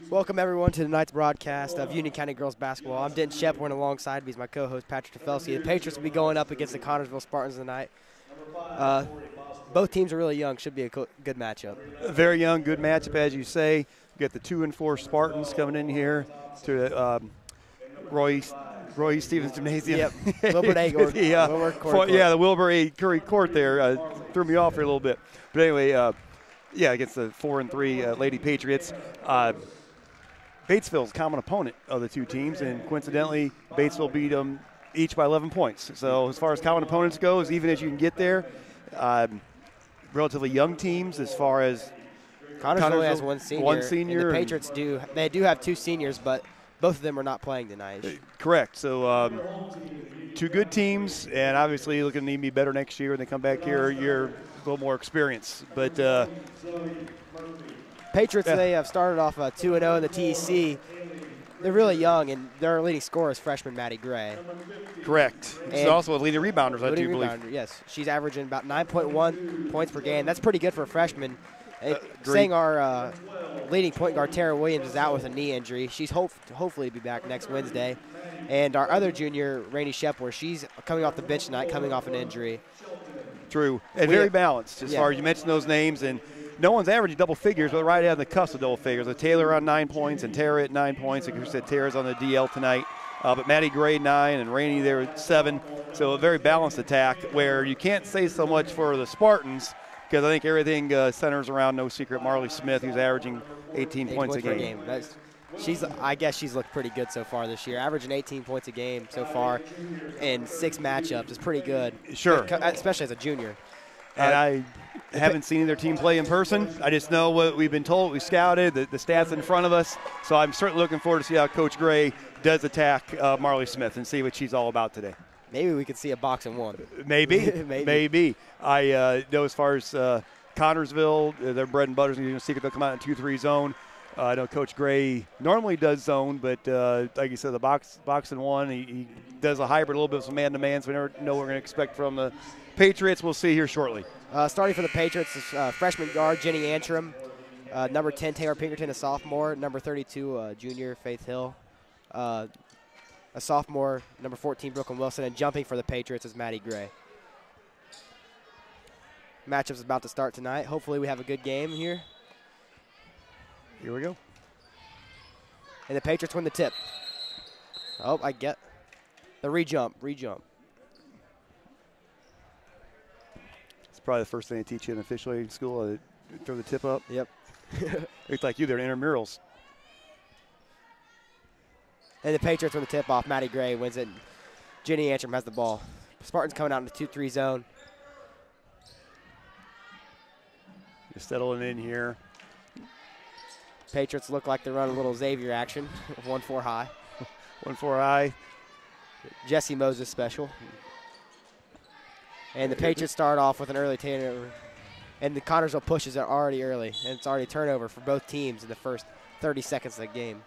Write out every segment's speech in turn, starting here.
Welcome, everyone, to tonight's broadcast of Union County Girls Basketball. I'm Denton Shepard, alongside me is my co-host, Patrick The Patriots will be going up against the Connersville Spartans tonight. Both teams are really young. Should be a good matchup. Very young, good matchup, as you say. You get the 2-4 Spartans coming in here to Roy Stevens Gymnasium. Yep, Wilbur A. Court. Yeah, the Wilbur A. Curry Court there threw me off here a little bit. But anyway, against the 4-3 Lady Patriots. Batesville's a common opponent of the two teams, and coincidentally, Batesville beat them each by 11 points. So as far as common opponents goes, even as you can get there, relatively young teams as far as Connersville has one senior. And the Patriots do have two seniors, but both of them are not playing tonight. Correct. So two good teams, and obviously looking to need me better next year when they come back here. You're a little more experienced. But Patriots, they have started off 2-0 in the TEC. They're really young, and their leading scorer is freshman Maddie Gray. Correct. She's also a leading rebounder, I do believe. Yes, she's averaging about 9.1 points per game. That's pretty good for a freshman. Saying our leading point guard, Tara Williams, is out with a knee injury. She's hopefully be back next Wednesday. And our other junior, Rainey Shepard, she's coming off the bench tonight, coming off an injury. True. And very balanced as far as you mentioned those names. And no one's averaging double figures, but right on the cusp of double figures. Taylor on 9 points and Tara at 9 points. Like you said, Tara's on the DL tonight. But Maddie Gray 9 and Rainey there at 7. So a very balanced attack where you can't say so much for the Spartans because I think everything centers around, no secret, Marley Smith, who's averaging 18 points a game. I guess she's looked pretty good so far this year, averaging 18 points a game so far in 6 matchups is pretty good. Sure. Especially as a junior. And I haven't seen their team play in person. I just know what we've been told. We scouted the stats in front of us. So I'm certainly looking forward to see how Coach Gray does attack Marley Smith and see what she's all about today. Maybe we could see a box and one. Maybe. Maybe. I know as far as Connersville, their bread and butter is a secret. They'll come out in 2-3 zone. I know Coach Gray normally does zone, but like you said, the box and one, he does a hybrid, a little bit of some man-to-man, so we never know what we're going to expect from the Patriots. We'll see here shortly. Starting for the Patriots is freshman guard Jenny Antrim, number 10 Taylor Pinkerton, a sophomore, number 32 junior Faith Hill, a sophomore, number 14 Brooklyn Wilson, and jumping for the Patriots is Maddie Gray. Matchup's about to start tonight. Hopefully we have a good game here. Here we go. And the Patriots win the tip. Oh, I get the re-jump. It's probably the first thing they teach you in officiating school, throw the tip up. Yep. It's like you, they're in intramurals. And the Patriots win the tip off. Maddie Gray wins it. Jenny Antrim has the ball. Spartans coming out in the 2-3 zone. Just settling in here. Patriots look like they're running a little Xavier action. 1-4 high. 1-4 high. Jesse Moses special. And the Patriots start off with an early turnover. And the Connersville pushes it already early. And it's already turnover for both teams in the first 30 seconds of the game.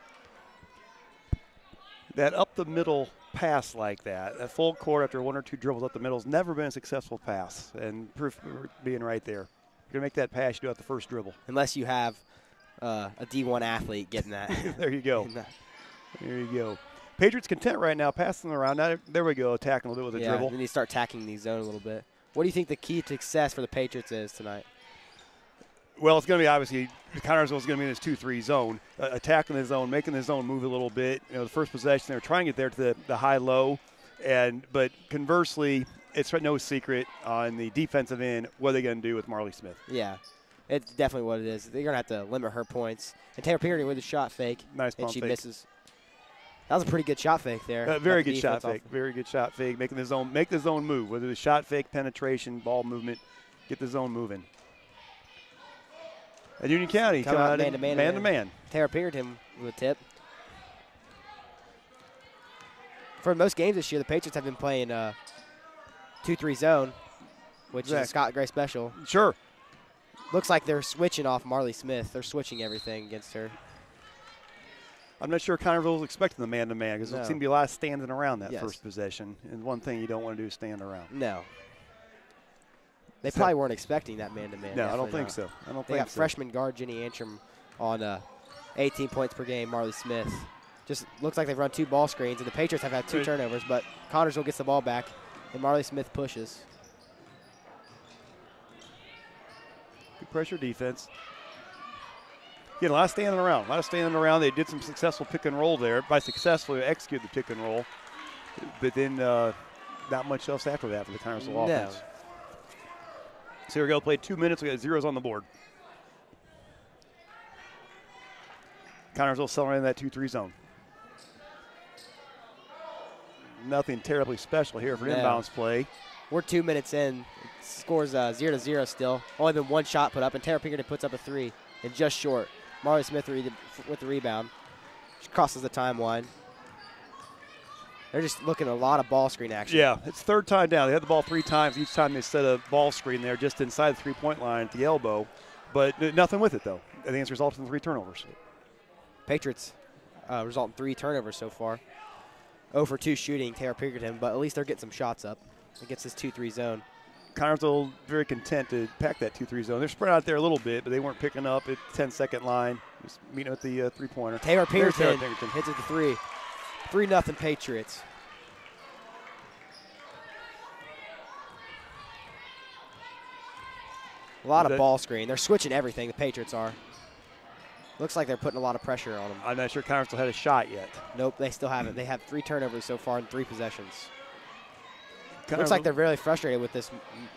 That up the middle pass like that full court after 1 or 2 dribbles up the middle has never been a successful pass. And proof being right there. You're going to make that pass, you do it at the first dribble. Unless you have a D1 athlete getting that. There you go. There you go. Patriots content right now, passing around. Now, there we go, attacking a little bit with a dribble. Then you start attacking the zone a little bit. What do you think the key to success for the Patriots is tonight? Well, it's going to be obviously Connersville is going to be in this 2-3 zone, attacking the zone, making the zone move a little bit. The first possession they were trying to get there to the high-low, but conversely, it's no secret on the defensive end what are they going to do with Marley Smith. Yeah. It's definitely what it is. They're going to have to limit her points. And Taylor Pinkerton with a shot fake. Nice pump fake. And she misses. That was a pretty good shot fake there. Very good shot fake. Very good shot fake. Make the zone move. Whether it's shot fake, penetration, ball movement, get the zone moving. And Union County coming out man-to-man. Taylor Pinkerton with a tip. For most games this year, the Patriots have been playing 2-3 zone, which is a Scott Gray special. Sure. Looks like they're switching off Marley Smith. They're switching everything against her. I'm not sure Connersville was expecting the man-to-man because there seemed to be a lot of standing around that first possession. And one thing you don't want to do is stand around. No. They probably weren't expecting that man-to-man. No, I don't think so. They got freshman guard Jenny Antrim on 18 points per game, Marley Smith. Just looks like they've run 2 ball screens, and the Patriots have had 2 turnovers, but Connersville gets the ball back, and Marley Smith pushes. Good pressure defense. Again, a lot of standing around. They did some successful pick and roll there. By successfully execute the pick and roll, but then not much else after that for the Connersville offense. So here we go. Played 2 minutes. We got zeros on the board. Connersville selling in that 2-3 zone. Nothing terribly special here for inbounds play. We're 2 minutes in. It scores 0-0 still. Only been 1 shot put up, and Tara Pinkerton puts up a 3, and just short. Marley Smith with the rebound. She crosses the timeline. They're just looking at a lot of ball screen action. Yeah, it's 3rd time down. They had the ball 3 times. Each time they set a ball screen there just inside the 3-point line at the elbow. But nothing with it, though. I think it's resulted in 3 turnovers. Patriots result in 3 turnovers so far. 0 for 2 shooting, Tara Pinkerton, but at least they're getting some shots up against this 2-3 zone. Connersville very content to pack that 2-3 zone. They're spread out there a little bit, but they weren't picking up at 10-second line. Just meeting at the 3-pointer. Tara Pinkerton hits at the 3. 3-0 Patriots. A lot of ball screen. They're switching everything, the Patriots are. Looks like they're putting a lot of pressure on them. I'm not sure Connersville had a shot yet. Nope, they still haven't. They have 3 turnovers so far in 3 possessions. Looks like they're really frustrated with this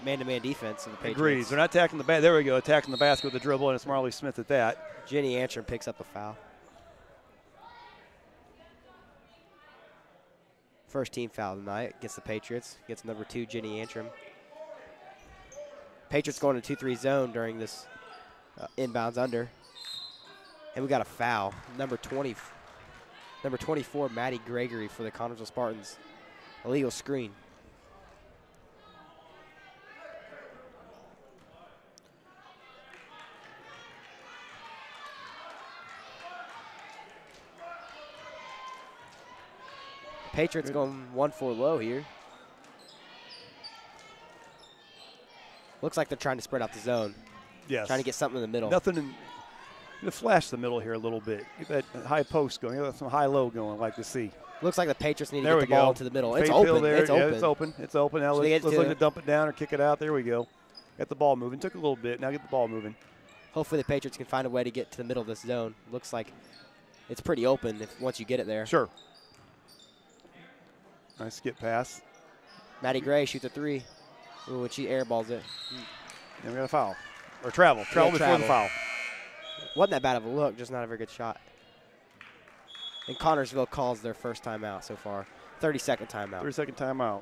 man-to-man defense of the Patriots. Agrees. They're not attacking the basket. There we go, attacking the basket with the dribble, and it's Marley Smith at that. Jenny Antrim picks up a foul. First team foul tonight against the Patriots. Gets number 2, Jenny Antrim. Patriots going to 2-3 zone during this inbounds under. And we got a foul. Number 24, Maddie Gregory for the Connersville Spartans. Illegal screen. Patriots going 1-4 low here. Looks like they're trying to spread out the zone. Yes. Trying to get something in the middle. Nothing in the flash the middle here a little bit. Get that high post going. Get some high-low going, I'd like to see. Looks like the Patriots need to get the ball into the middle. It's open. There. It's open. Yeah, it's open. It's open. Now let's look to dump it down or kick it out. There we go. Got the ball moving. Took a little bit. Now get the ball moving. Hopefully the Patriots can find a way to get to the middle of this zone. Looks like it's pretty open once you get it there. Sure. Nice skip pass. Maddie Gray shoots a 3. Ooh, and she airballs it. And we got a foul. Or travel. Travel before the foul. Wasn't that bad of a look, just not a very good shot. And Connersville calls their first timeout so far. 30-second timeout. 30-second timeout.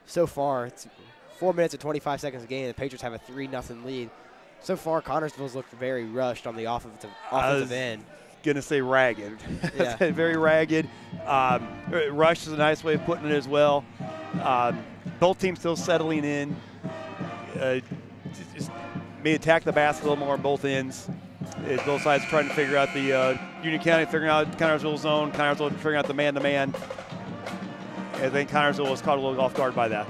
So far, it's 4 minutes and 25 seconds a game. The Patriots have a 3-0 lead. So far, Connersville's looked very rushed on the offensive end. Going to say ragged. Yeah. Very ragged. Rush is a nice way of putting it as well. Both teams still settling in. Just may attack the basket a little more on both ends. Both sides trying to figure out the Union County figuring out Connersville zone, Connersville figuring out the man-to-man. I think Connersville was caught a little off guard by that.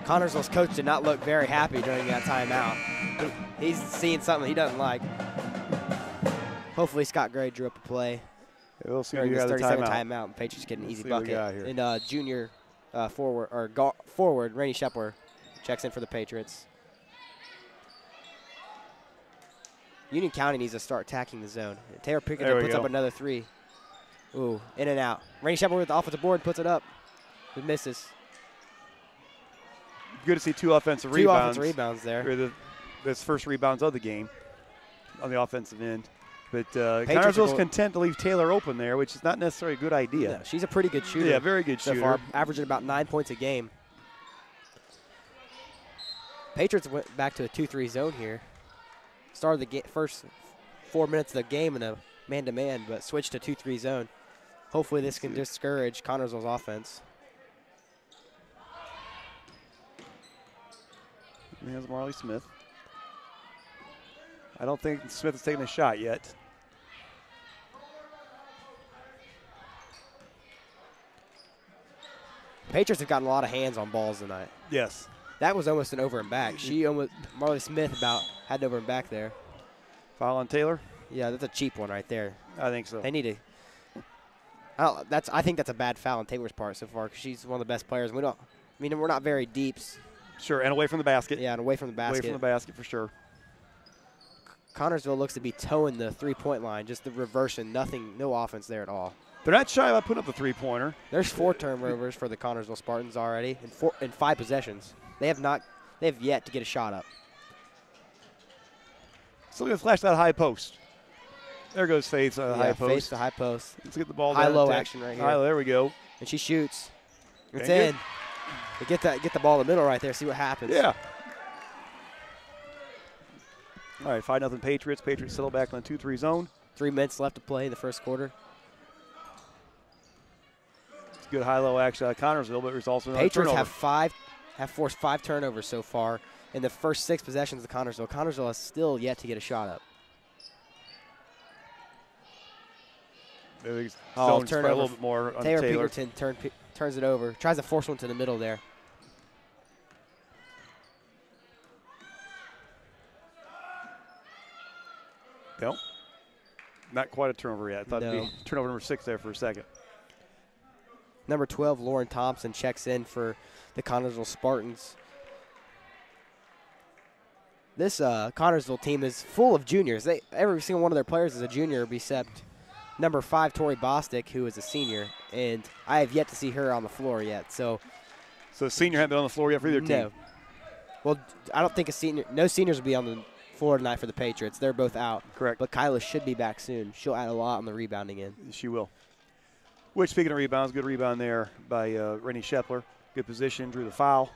Connersville's coach did not look very happy during that timeout. He's seeing something he doesn't like. Hopefully Scott Gray drew up a play. Yeah, we'll see during this 30-second timeout. timeout, and Patriots get an easy see what we bucket. got here. And junior forward Rainey Shepler checks in for the Patriots. Union County needs to start attacking the zone. Taylor Pinkerton puts up another 3. Ooh, in and out. Rainey Shepler with the offensive board puts it up. It misses. Good to see 2 offensive rebounds. 2 offensive rebounds there. That's first rebounds of the game on the offensive end. But Connersville's content to leave Taylor open there, which is not necessarily a good idea. No, she's a pretty good shooter. Yeah, very good shooter. So far, averaging about 9 points a game. Patriots went back to a 2-3 zone here. Started the first 4 minutes of the game in a man-to-man, but switched to 2-3 zone. Hopefully this can discourage Connersville's offense. Here's Marley Smith. I don't think Smith has taken a shot yet. Patriots have gotten a lot of hands on balls tonight. Yes. That was almost an over and back. Marley Smith had an over and back there. Foul on Taylor. Yeah, that's a cheap one right there. I think so. They need to. I think that's a bad foul on Taylor's part so far because she's one of the best players. We're not very deep. Sure, and away from the basket. Yeah, and away from the basket. Away from the basket for sure. Connersville looks to be towing the three-point line, just the reversing. No offense there at all. They're not shy about putting up the three-pointer. There's 4 turnovers for the Connersville Spartans already in 5 possessions. They have yet to get a shot up. So we're going to flash that high post. There goes Faith, high post. Faith to high post. Let's get the ball high-low action right here. High-low, there we go. And she shoots. It's in. They get the ball in the middle right there, see what happens. Yeah. All right, 5-0 Patriots. Patriots settle back on the 2-3 zone. 3 minutes left to play in the first quarter. It's good high-low action out of Connersville, but there's also another Patriots turnover. have forced 5 turnovers so far in the first 6 possessions of Connersville. Connersville has still yet to get a shot up. Turnover a little bit more on Taylor Taylor. Pinkerton turns it over. Tries to force one to the middle there. Nope. Not quite a turnover yet. I thought it'd be turnover number 6 there for a second. Number 12, Lauren Thompson, checks in for the Connersville Spartans. This Connersville team is full of juniors. Every single one of their players is a junior, except number 5, Tori Bostic, who is a senior. And I have yet to see her on the floor yet. So the senior hasn't been on the floor yet for either team? No. Well, I don't think no seniors will be on the floor tonight for the Patriots. They're both out. Correct. But Kyla should be back soon. She'll add a lot on the rebounding end. She will. Which, speaking of rebounds, good rebound there by Rennie Shepler. Good position, drew the foul.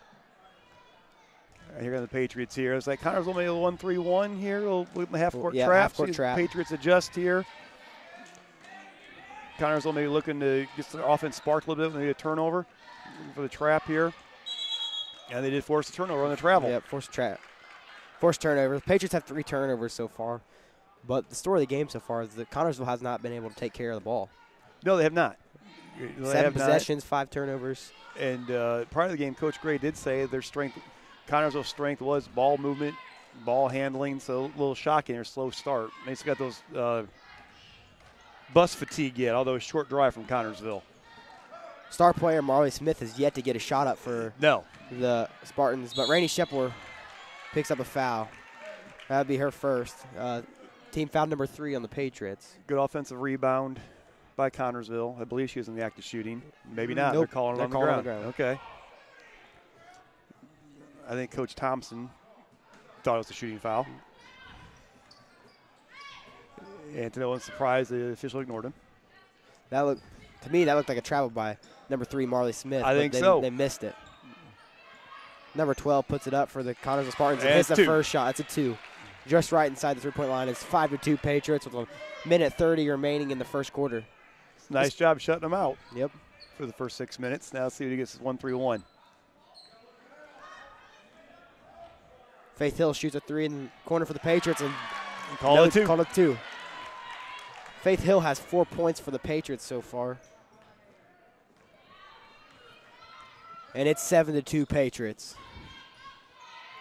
Right, here are the Patriots here. It's like Connersville maybe a 1-3-1 here, a little half-court trap. Half-court trap. Patriots adjust here. Connersville maybe looking to get their offense sparked a little bit, maybe a turnover for the trap here. And they did force a turnover on the travel. Yep, forced turnover. The Patriots have 3 turnovers so far. But the story of the game so far is that Connersville has not been able to take care of the ball. No, they have not. 7 possessions, 5 turnovers. And prior to the game, Coach Gray did say their strength, Connersville's strength was ball movement, ball handling, so a little shocking or slow start. They still got those bus fatigue yet, although a short drive from Connersville. Star player Marley Smith has yet to get a shot up for the Spartans, but Rainey Shepler picks up a foul. That would be her first. Team foul number 3 on the Patriots. Good offensive rebound by Connersville. I believe she was in the act of shooting. Maybe not. Nope. They're calling it on the ground. Okay. I think Coach Thompson thought it was a shooting foul. And to no one's surprise, the official ignored him. To me, that looked like a travel by number 3, Marley Smith. I think so. They missed it. Number 12 puts it up for the Connersville Spartans. And hits the first shot. It's a 2. Just right inside the 3-point line. It's 5-2 Patriots with 1:30 remaining in the first quarter. Nice job shutting them out. Yep. For the first 6 minutes. Now let's see what he gets. 1-3-1. Faith Hill shoots a 3 in the corner for the Patriots and call it 2. Called it 2. Faith Hill has 4 points for the Patriots so far. And it's 7-2 Patriots.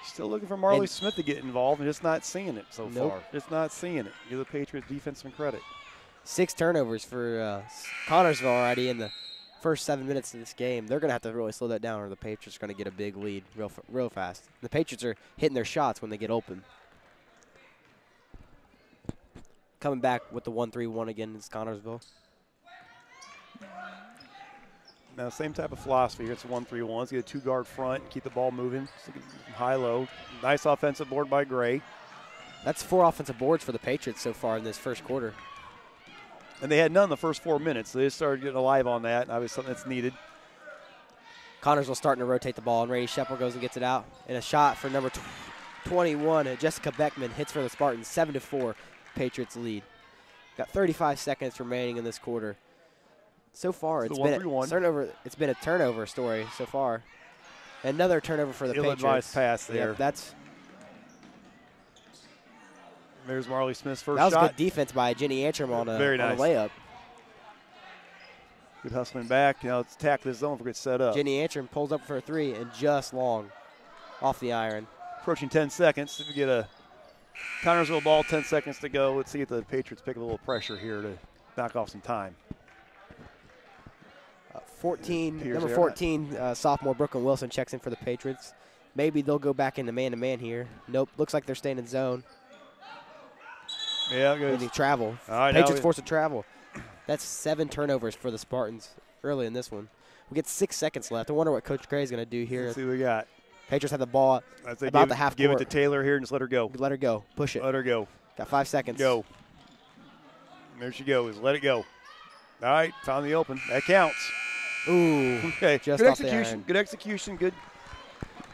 Still looking for Marley Smith to get involved and just not seeing it so Nope. far. Just not seeing it. Give the Patriots defense some credit. 6 turnovers for Connersville already in the first 7 minutes of this game. They're going to have to really slow that down or the Patriots are going to get a big lead real fast. The Patriots are hitting their shots when they get open. Coming back with the 1-3-1 again is Connersville. Now, same type of philosophy here. It's a 1-3-1. Let's get a 2-guard front, keep the ball moving. High-low. Nice offensive board by Gray. That's 4 offensive boards for the Patriots so far in this first quarter. And they had none in the first 4 minutes, so they started getting alive on that, and obviously something that's needed. Connersville starting to rotate the ball, and Rainey Shepler goes and gets it out. And a shot for number 21, Jessica Beckman, hits for the Spartans. 7-4, Patriots lead. Got 35 seconds remaining in this quarter. So far, it's been a turnover story so far. Another turnover for the Patriots. Ill-advised pass there. Yep, there's Marley Smith's first shot. That was shot. good defense by Jenny Antrim on a nice. layup. Good hustling back. Now let's attack this zone for good set up. Jenny Antrim pulls up for a 3 and just long off the iron. Approaching 10 seconds. If we get a Connersville ball, 10 seconds to go. Let's see if the Patriots pick a little pressure here to knock off some time. 14, number 14, sophomore Brooklyn Wilson checks in for the Patriots. Maybe they'll go back into man-to-man here. Nope, looks like they're staying in zone. Yeah, good. Maybe travel. Right, Patriots forced to travel. That's 7 turnovers for the Spartans early in this one. We get 6 seconds left. I wonder what Coach Gray is going to do here. Let's see what we got. Patriots have the ball about the half court. Give it to Taylor here and just let her go. Let her go. Push it. Let her go. Got 5 seconds. Go. There she goes. Let it go. All right, found the open. That counts. Ooh. Okay. Just good off execution. Good execution. Good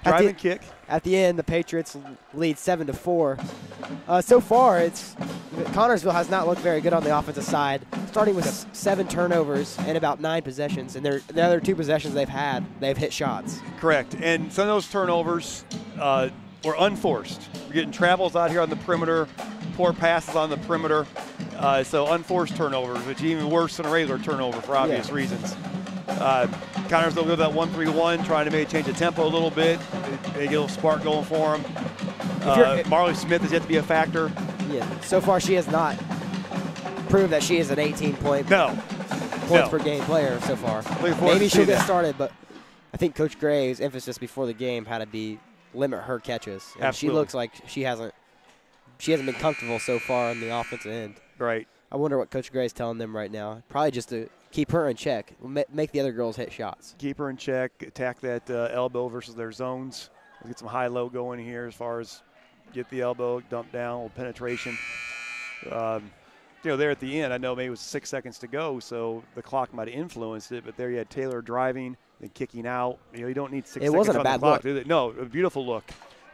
driving kick. At the end, the Patriots lead 7-4. So far, Connersville has not looked very good on the offensive side, starting with 7 turnovers and about 9 possessions. And the other 2 possessions they've hit shots. Correct. And some of those turnovers were unforced. We're getting travels out here on the perimeter, poor passes on the perimeter. So unforced turnovers, which is even worse than a regular turnover for obvious reasons. Connersville go that 1-3-1, trying to maybe change the tempo a little bit. They get a little spark going for them. Marley Smith has yet to be a factor. Yeah. So far, she has not proved that she is an 18-point points per game player so far. Maybe she'll get started, but I think Coach Gray's emphasis before the game had to be limit her catches. And she looks like she hasn't been comfortable so far on the offensive end. Right. I wonder what Coach Gray's telling them right now. Probably just to keep her in check, make the other girls hit shots. Keep her in check, attack that elbow versus their zones. We'll get some high-low going here as far as get the elbow, dump down, a little penetration. There at the end, I know maybe it was 6 seconds to go, so the clock might have influenced it, but there you had Taylor driving and kicking out. You don't need 6 seconds on the clock. It wasn't a bad look. No, a beautiful look.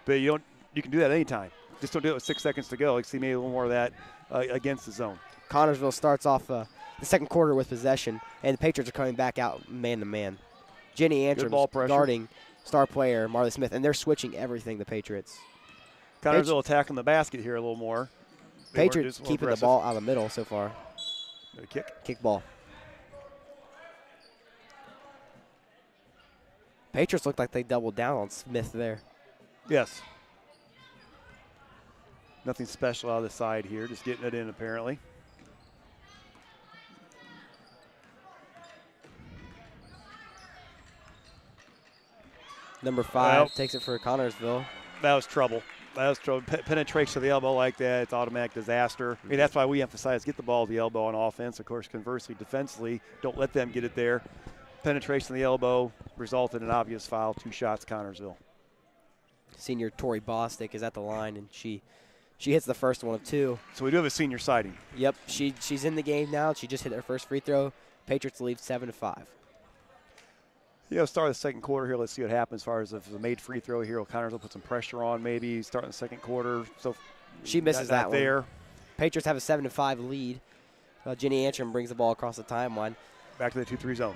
But you can do that anytime. Just don't do it with 6 seconds to go. Like, see maybe a little more of that against the zone. Connersville starts off the second quarter with possession, and the Patriots are coming back out man-to-man. Jenny Antrim guarding star player Marley Smith, and they're switching everything, the Patriots. Connersville attacking the basket here a little more. Patriots keeping the ball out of the middle so far. Kick ball. Patriots look like they doubled down on Smith there. Yes. Nothing special out of the side here, just getting it in apparently. Number 5 takes it for Connersville. That was trouble. Penetration to the elbow like that, it's automatic disaster. I mean, that's why we emphasize get the ball to the elbow on offense. Of course, conversely, defensively, don't let them get it there. Penetration to the elbow resulted in an obvious foul. 2 shots, Connersville. Senior Tori Bostic is at the line, and she hits the first one of 2. So we do have a senior sighting. Yep, she's in the game now. She just hit her first free throw. Patriots lead 7-5. Start the second quarter here. Let's see what happens as far as if the made free throw here. Connersville put some pressure on maybe starting the second quarter. So she misses that one. There. Patriots have a 7-5 lead. Jenny Antrim brings the ball across the timeline. Back to the 2-3 zone.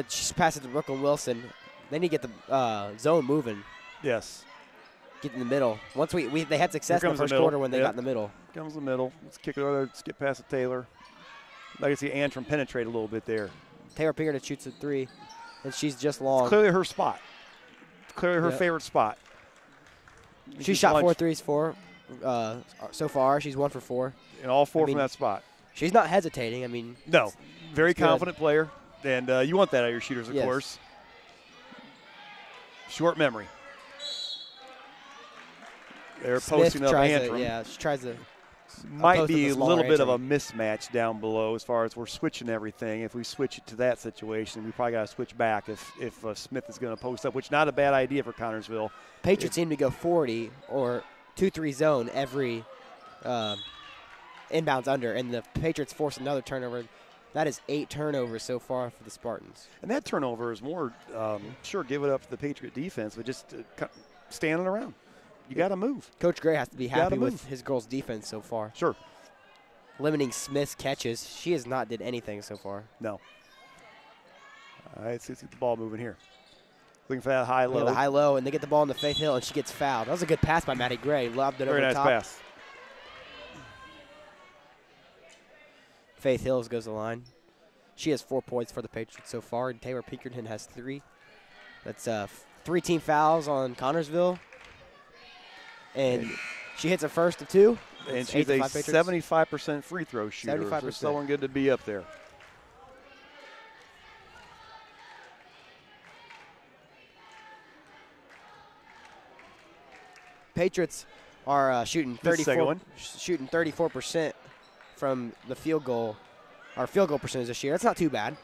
She passes to Brooklyn Wilson. They need to get the zone moving. Yes. Get in the middle. Once they had success in the first quarter when they got in the middle. Comes the middle. Let's kick it over. Let's get past the Taylor. I can see Antrim penetrate a little bit there. Taylor Pinkerton shoots a 3. And she's just long. It's clearly her spot. Clearly her favorite spot. She shot 4 threes so far. She's 1 for 4. And all 4 from that spot. She's not hesitating. I mean, no. Very confident player. And you want that out of your shooters, of course. Short memory. They're posting up Antrim. She tries to. Might be a little bit of a mismatch down below as far as we're switching everything. If we switch it to that situation, we probably got to switch back if Smith is going to post up, which is not a bad idea for Connersville. Patriots seem to go 40 or 2-3 zone every inbounds under, and the Patriots force another turnover. That is 8 turnovers so far for the Spartans. And that turnover is more, give it up to the Patriot defense, but just standing around. You got to move. Coach Gray has to be happy with his girls' defense so far. Sure. Limiting Smith's catches. She has not did anything so far. No. All right, let's get the ball moving here. Looking for that high-low. The high-low, and they get the ball into Faith Hill, and she gets fouled. That was a good pass by Maddie Gray. Lobbed it over the top. Very nice pass. Faith Hills goes to the line. She has 4 points for the Patriots so far, and Taylor Pinkerton has 3. That's 3 team fouls on Connersville. And She hits a first of 2. And she's a 75% free throw shooter. 75%. So someone good to be up there. Patriots are shooting 34% from the field goal. Our field goal percentage this year. That's not too bad.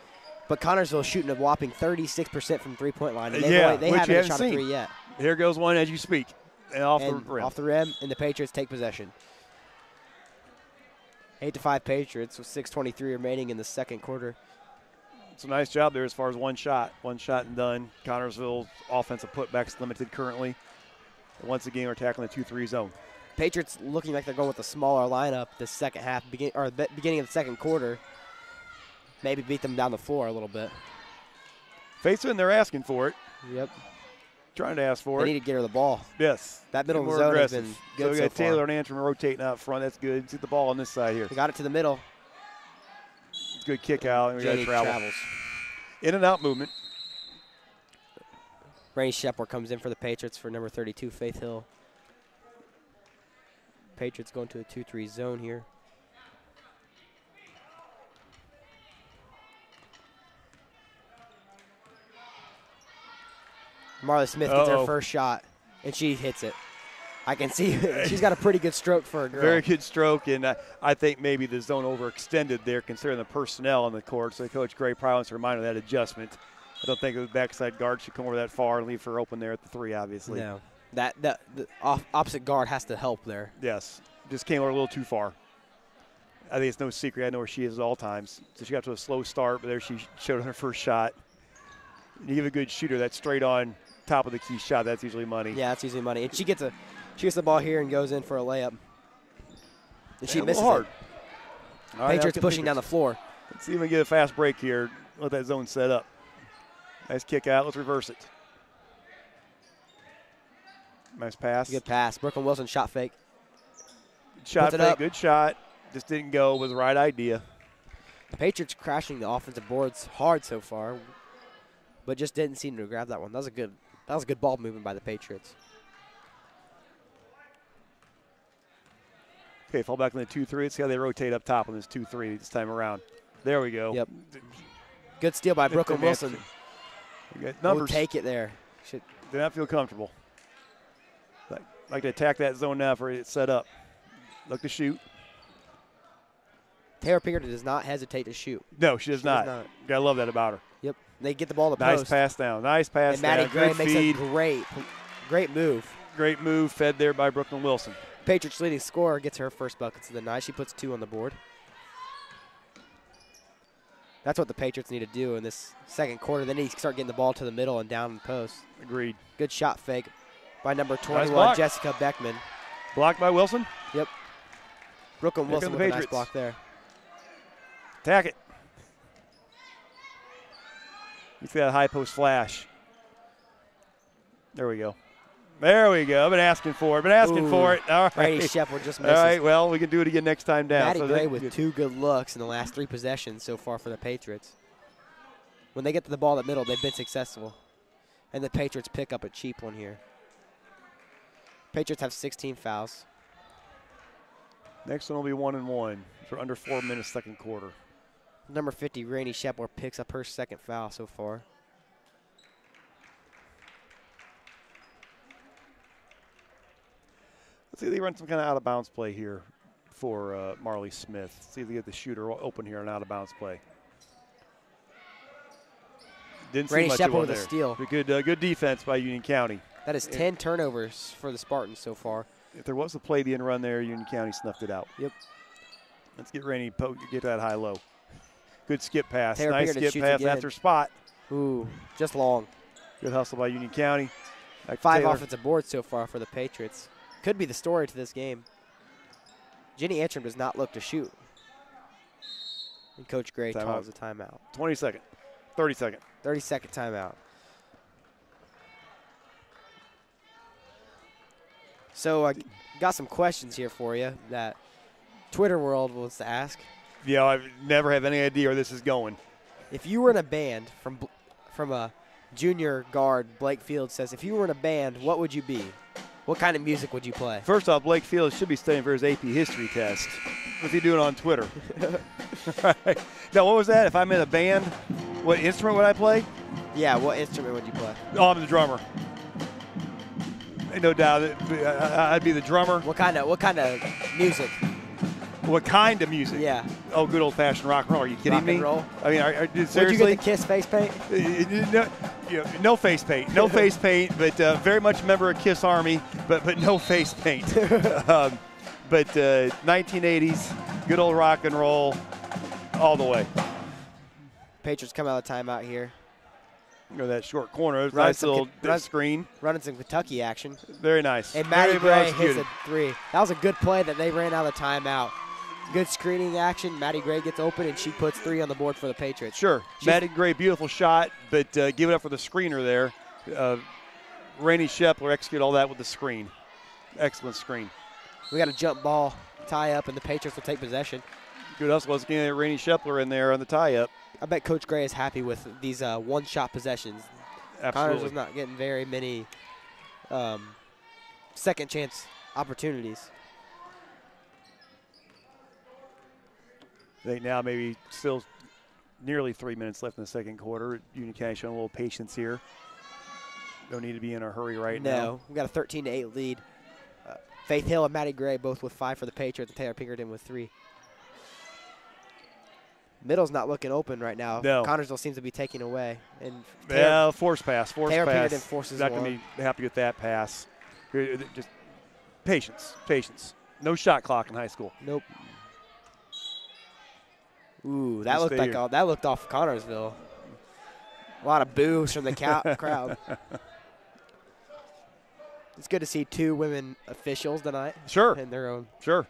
But Connersville shooting a whopping 36% from three-point line. And they haven't shot a 3 yet. Here goes one as you speak. And off the rim. Off the rim, and the Patriots take possession. 8-5 Patriots with 6:23 remaining in the second quarter. It's a nice job there as far as one shot. One shot and done. Connersville's offensive putbacks limited currently. Once again, we're tackling the 2-3 zone. Patriots looking like they're going with a smaller lineup this second half, beginning of the second quarter. Maybe beat them down the floor a little bit. Facein, they're asking for it. Yep. Trying to ask for it. They need to get her the ball. Yes. That middle of the zone has been good so we got far. Taylor and Antrim rotating out front. That's good. See the ball on this side here. We got it to the middle. Good kick out. And we got to travel. Travels. In and out movement. Rainey Shepard comes in for the Patriots for number 32, Faith Hill. Patriots going to a 2-3 zone here. Marley Smith gets her first shot, and she hits it. I can see she's got a pretty good stroke for a girl. Very good stroke, and I think maybe the zone overextended there considering the personnel on the court. So Coach Gray probably wants to remind her of that adjustment. I don't think the backside guard should come over that far and leave her open there at the 3, obviously. No. The opposite guard has to help there. Yes. Just came over a little too far. I think it's no secret. I know where she is at all times. So she got to a slow start, but there she showed her first shot. You give a good shooter that straight on top of the key shot, that's usually money. Yeah, that's usually money. And she gets the ball here and goes in for a layup. And she misses hard. It. Patriots pushing down the floor. Let's see if we can get a fast break here. Let that zone set up. Nice kick out. Let's reverse it. Nice pass. Good pass. Brooklyn Wilson shot fake. Shot fake. Good shot. Just didn't go. Was the right idea. The Patriots crashing the offensive boards hard so far, but just didn't seem to grab that one. That was a good ball movement by the Patriots. Okay, fall back in the 2-3. Let's see how they rotate up top on this 2-3 this time around. There we go. Yep. Good steal by Brooklyn Wilson. Numbers. We'll take it there. Did not feel comfortable. Like to attack that zone now for it set up. Look to shoot. Taylor Pinkerton does not hesitate to shoot. No, she does not. Gotta love that about her. Yep. They get the ball to the post. Nice pass down. Nice pass and Maddie down. Gray Good makes feed. a great move. Great move fed there by Brooklyn Wilson. Patriots leading scorer gets her first buckets of the night. She puts 2 on the board. That's what the Patriots need to do in this second quarter. They need to start getting the ball to the middle and down in the post. Agreed. Good shot fake by number 21, Jessica Beckman. Blocked by Wilson. Yep. Brooklyn Wilson with a nice block there. Attack it. You see that high post flash. There we go. There we go. I've been asking for it. All right. Brady Shepard just misses. All right, well, we can do it again next time down. Maddie Gray with 2 good looks in the last 3 possessions so far for the Patriots. When they get to the ball in the middle, they've been successful. And the Patriots pick up a cheap one here. Patriots have 16 fouls. Next one will be 1-1 for under 4 minutes second quarter. Number 50, Rainey Shepard picks up her second foul so far. Let's see if they run some kind of out-of-bounds play here for Marley Smith. See if they get the shooter open here on out-of-bounds play. Didn't see much of one there. with a steal. Good defense by Union County. That is 10 turnovers for the Spartans so far. If there was a play the end run there, Union County snuffed it out. Yep. Let's get Rainey get that high-low. Good skip pass. Taylor nice skip pass. Again. That's her spot. Ooh, just long. Good hustle by Union County. 5 offensive boards so far for the Patriots. Could be the story to this game. Jenny Antrim does not look to shoot. And Coach Gray calls a timeout. 20-second. 30-second. 30-second timeout. So I got some questions here for you that Twitter world wants to ask. Yeah, I never have any idea where this is going. If you were in a band, from a junior guard, Blake Field says, if you were in a band, what would you be? What kind of music would you play? First off, Blake Fields should be studying for his AP history test. What's he doing on Twitter? Right. Now, what was that? If I'm in a band, what instrument would I play? Yeah, what instrument would you play? Oh, I'm the drummer. Ain't no doubt. I'd be the drummer. What kind of music? What kind of music? Yeah. Oh, good old-fashioned rock and roll. Are you kidding me? Rock and roll. I mean, seriously? Would you get the Kiss face paint? No face paint. No face paint, but very much a member of Kiss Army, but no face paint. But 1980s, good old rock and roll all the way. Patriots come out of timeout here. That short corner. Nice little screen. Running some Kentucky action. Very nice. And Maddie Gray hits a 3. That was a good play that they ran out of timeout. Good screening action. Maddie Gray gets open, and she puts 3 on the board for the Patriots. Sure. Maddie Gray, beautiful shot, but give it up for the screener there. Rainey Shepler executed all that with the screen. Excellent screen. We got a jump ball tie-up, and the Patriots will take possession. Good hustle. Let's get Rainey Shepler in there on the tie-up. I bet Coach Gray is happy with these one-shot possessions. Absolutely. Connors was not getting very many second-chance opportunities. I think now maybe still nearly 3 minutes left in the second quarter. Union County showing a little patience here. Don't need to be in a hurry right now. No, we got a 13-8 lead. Faith Hill and Maddie Gray both with 5 for the Patriots, and Taylor Pinkerton with 3. Middle's not looking open right now. No. Connersville seems to be taking away. And force pass. Taylor Pinkerton forces not going to be happy with that pass. Just patience. No shot clock in high school. Nope. Ooh, that looked off Connersville. A lot of boos from the crowd. It's good to see 2 women officials tonight. Sure. In their own. Sure.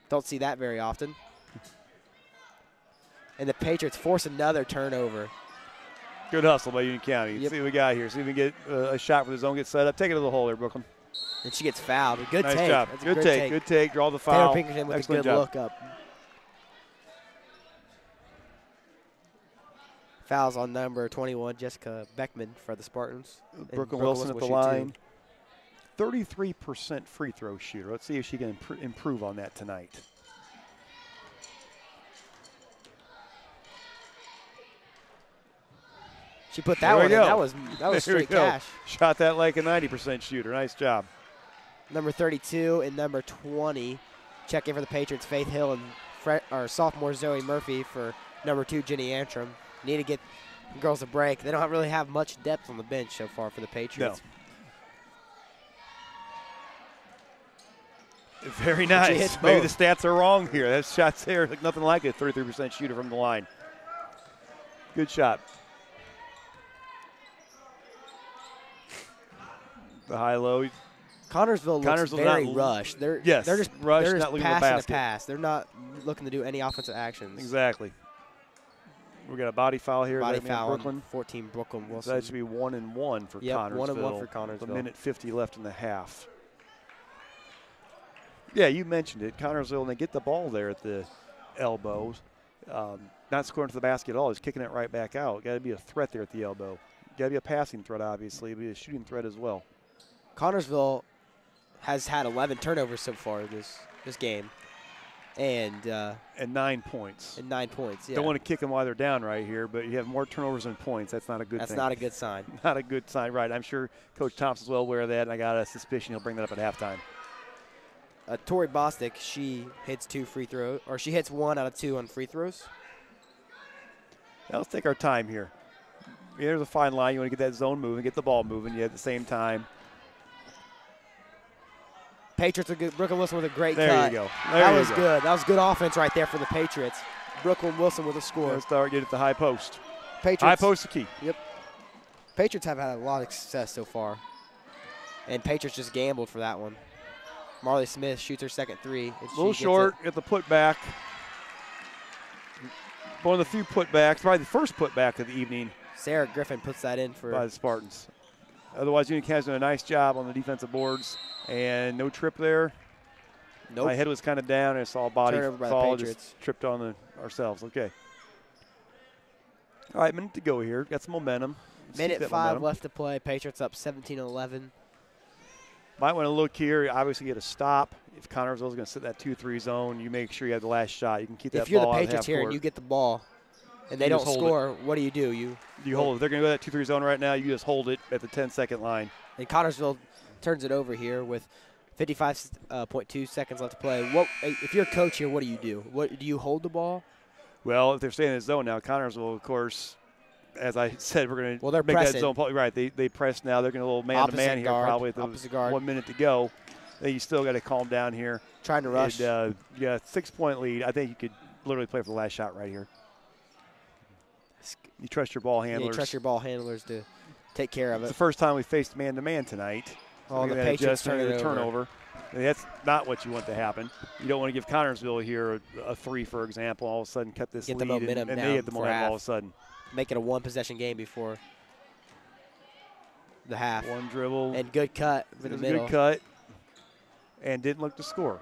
Don't see that very often. And the Patriots force another turnover. Good hustle by Union County. Yep. See what we got here. See if we can get a shot for the zone, get set up. Take it to the hole there, Brooklyn. And she gets fouled. Good nice take. Job. That's good take. Good take. Draw the foul. Taylor Pinkerton with excellent a good job. look up. Fouls on number 21, Jessica Beckman for the Spartans. Brooklyn Wilson at the line. 33% free throw shooter. Let's see if she can improve on that tonight. She put that one in. That was straight cash. Shot that like a 90% shooter. Nice job. Number 32 and number 20 check in for the Patriots. Faith Hill and sophomore Zoe Murphy for number 2 Jenny Antrim. Need to get girls a break. They don't really have much depth on the bench so far for the Patriots. No. Very nice. Maybe the stats are wrong here. That shot's there, like nothing like it. 33% shooter from the line. Good shot. The high-low. Connersville looks very rushed. They're just rushed, they're just not looking passing at the basket. pass. They're not looking to do any offensive actions. Exactly. We got a body foul here. Body foul Brooklyn. 14 Brooklyn Wilson. So that should be 1-1 for Connersville. 1-1 for Connersville. A minute 50 left in the half. Yeah, you mentioned it. Connersville, and they get the ball there at the elbows. Not scoring to the basket at all. He's kicking it right back out. Got to be a threat there at the elbow. Got to be a passing threat, obviously. Be a shooting threat as well. Connersville has had 11 turnovers so far this game. And 9 points. And 9 points, yeah. Don't want to kick them while they're down right here, but you have more turnovers than points. That's not a good thing. That's not a good sign. Not a good sign, right. I'm sure Coach Thompson's well aware of that, and I got a suspicion he'll bring that up at halftime. Tori Bostic, she hits 2 free throws, or she hits 1 out of 2 on free throws. Now let's take our time here. There's a fine line. You want to get that zone moving, get the ball moving. Yet at the same time. Patriots are good. Brooklyn Wilson with a great cut. There you go. That was good. That was good offense right there for the Patriots. Brooklyn Wilson with a score. Let's start getting at the high post. Patriots. High post the key. Yep. Patriots have had a lot of success so far. And Patriots just gambled for that one. Marley Smith shoots her second 3. A little short at the putback. One of the few putbacks, probably the first putback of the evening. Sarah Griffin puts that in by the Spartans. Otherwise, Union County's doing a nice job on the defensive boards. And no trip there. Nope. My head was kind of down, and I saw a body fall. Just tripped on ourselves. Okay. All right, minute to go here. Got some momentum. Minute 5 left to play. Patriots up 17-11. Might want to look here. Obviously, get a stop. If Connersville's going to sit that 2-3 zone, you make sure you have the last shot. You can keep that ball. If you're the out Patriots here and you get the ball and they don't score, what do? You hold it. They're going to go that 2-3 zone right now. You just hold it at the 10-second line. And Connersville turns it over here with 55.2 seconds left to play. If you're a coach here, what do you do? Do you hold the ball? Well, if they're staying in the zone now, Connersville, of course, as I said, we're going to make pressing. that zone. Right, they press now. They're going to a little man-to-man here probably with 1 minute to go. Then you still got to calm down here. Trying to rush. And, 6-point lead. I think you could literally play for the last shot right here. You trust your ball handlers. Yeah, you trust your ball handlers to take care of it. It's the first time we faced man-to-man tonight. Oh, the Patriots turnover. That's not what you want to happen. You don't want to give Connersville here a 3, for example, all of a sudden cut this lead. The momentum and down they get the momentum all of a sudden. Make it a one-possession game before the half. One dribble. And good cut in the middle. Good cut. And didn't look to score.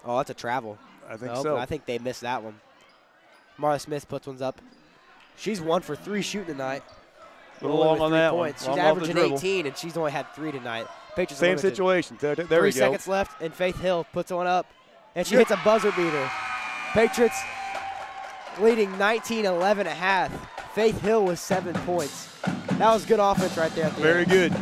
Oh, that's a travel. I think so. I think they missed that one. Marla Smith puts ones up. She's 1 for 3 shooting tonight. A little long on that one. She's averaging 18, and she's only had 3 tonight. Patriots Same situation. There we go. 3 seconds left, and Faith Hill puts one up, and she hits a buzzer beater. Patriots leading 19-11 at half. Faith Hill with 7 points. That was good offense right there at the Very end. good.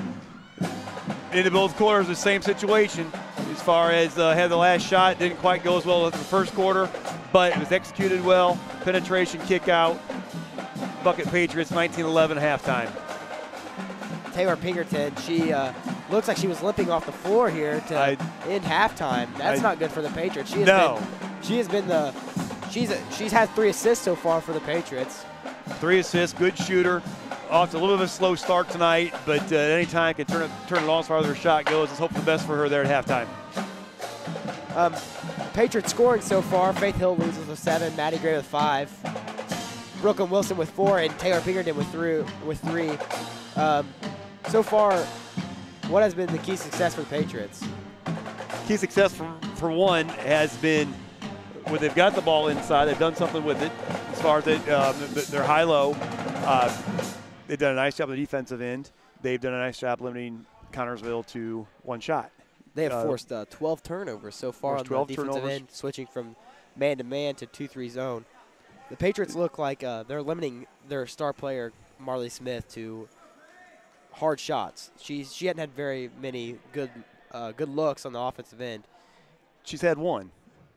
Into both quarters, the same situation. As far as had the last shot, didn't quite go as well as the first quarter, but it was executed well. Penetration, kick out. Bucket Patriots, 19-11 halftime. Taylor Pinkerton, she looks like she was limping off the floor here to end halftime. That's not good for the Patriots. She's had 3 assists so far for the Patriots. 3 assists, good shooter. Off to a little bit of a slow start tonight, but at any time can turn it on as far as her shot goes. Let's hope for the best for her there at halftime. Patriots scoring so far. Faith Hill loses with 7, Maddie Gray with 5, Brooklyn Wilson with 4, and Taylor Pinkerton with 3. So far, what has been the key success for the Patriots? Key success for one has been when they've got the ball inside, they've done something with it as far as they're high-low. They've done a nice job on the defensive end. They've done a nice job limiting Connersville to 1 shot. They have forced 12 turnovers so far on the defensive end, switching from man-to-man to 2-3 zone. The Patriots look like they're limiting their star player, Marley Smith, to hard shots. She hadn't had very many good looks on the offensive end. She's had 1.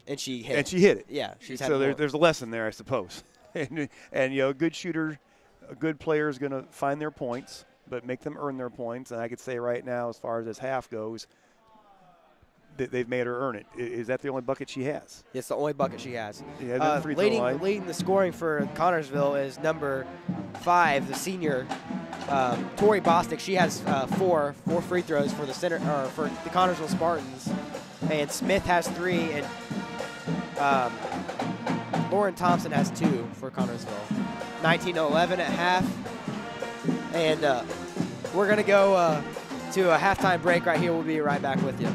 And she hit it. Yeah, there's a lesson there, I suppose. and a good shooter, a good player is going to find their points, but make them earn their points. And I could say right now, as far as this half goes, that they've made her earn it. Is that the only bucket she has? It's the only bucket she has. Leading the scoring for Connersville is number 5, the senior, Tori Bostic. She has 4 free throws for the for the Connersville Spartans, and Smith has 3, and Lauren Thompson has 2 for Connersville. 19-11 at half, and we're going to go to a halftime break right here. We'll be right back with you.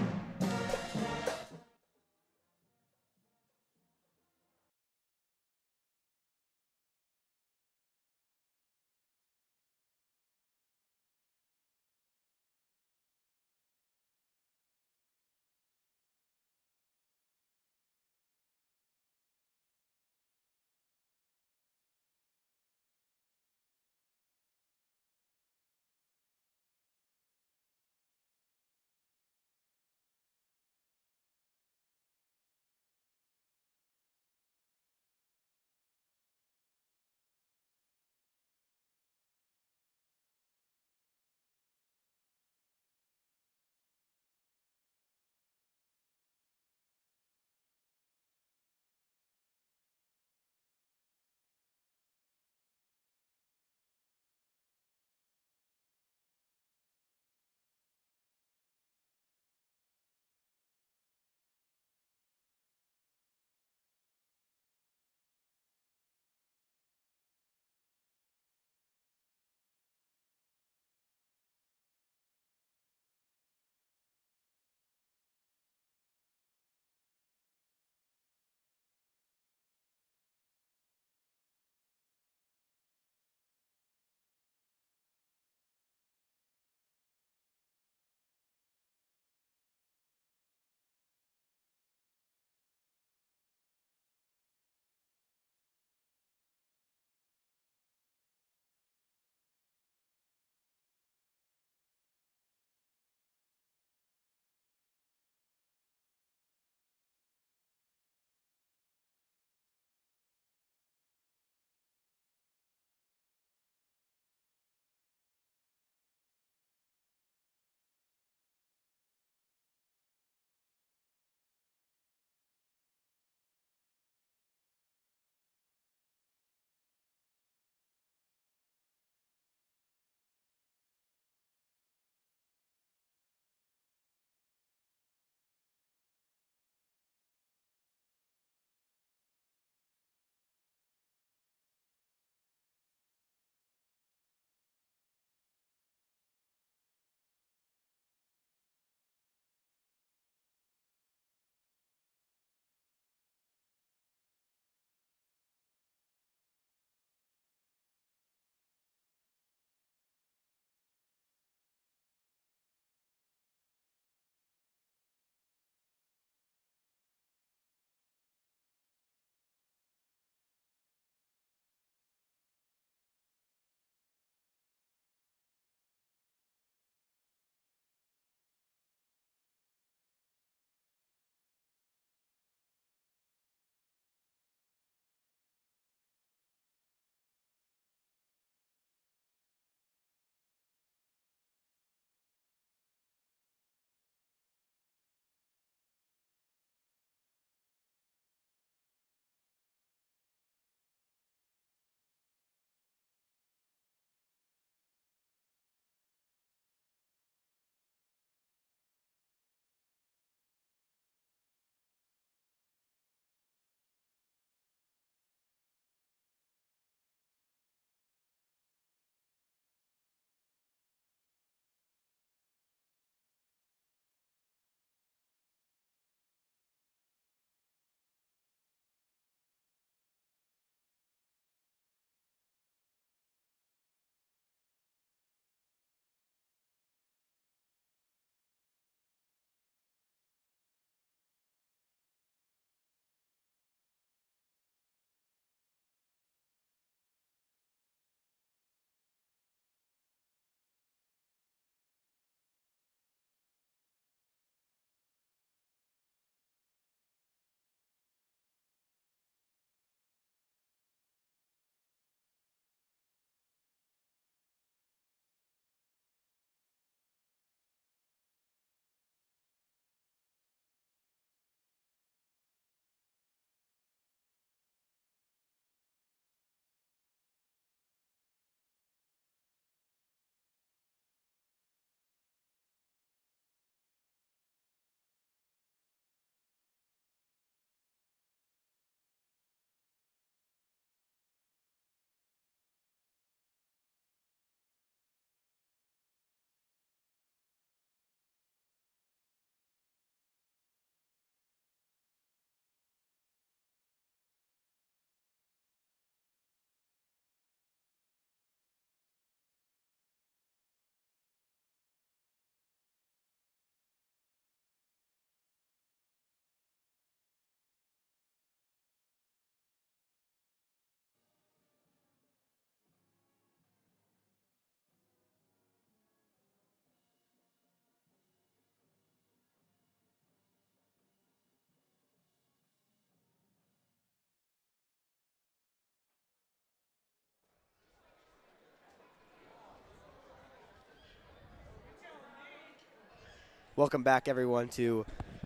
Welcome back, everyone, to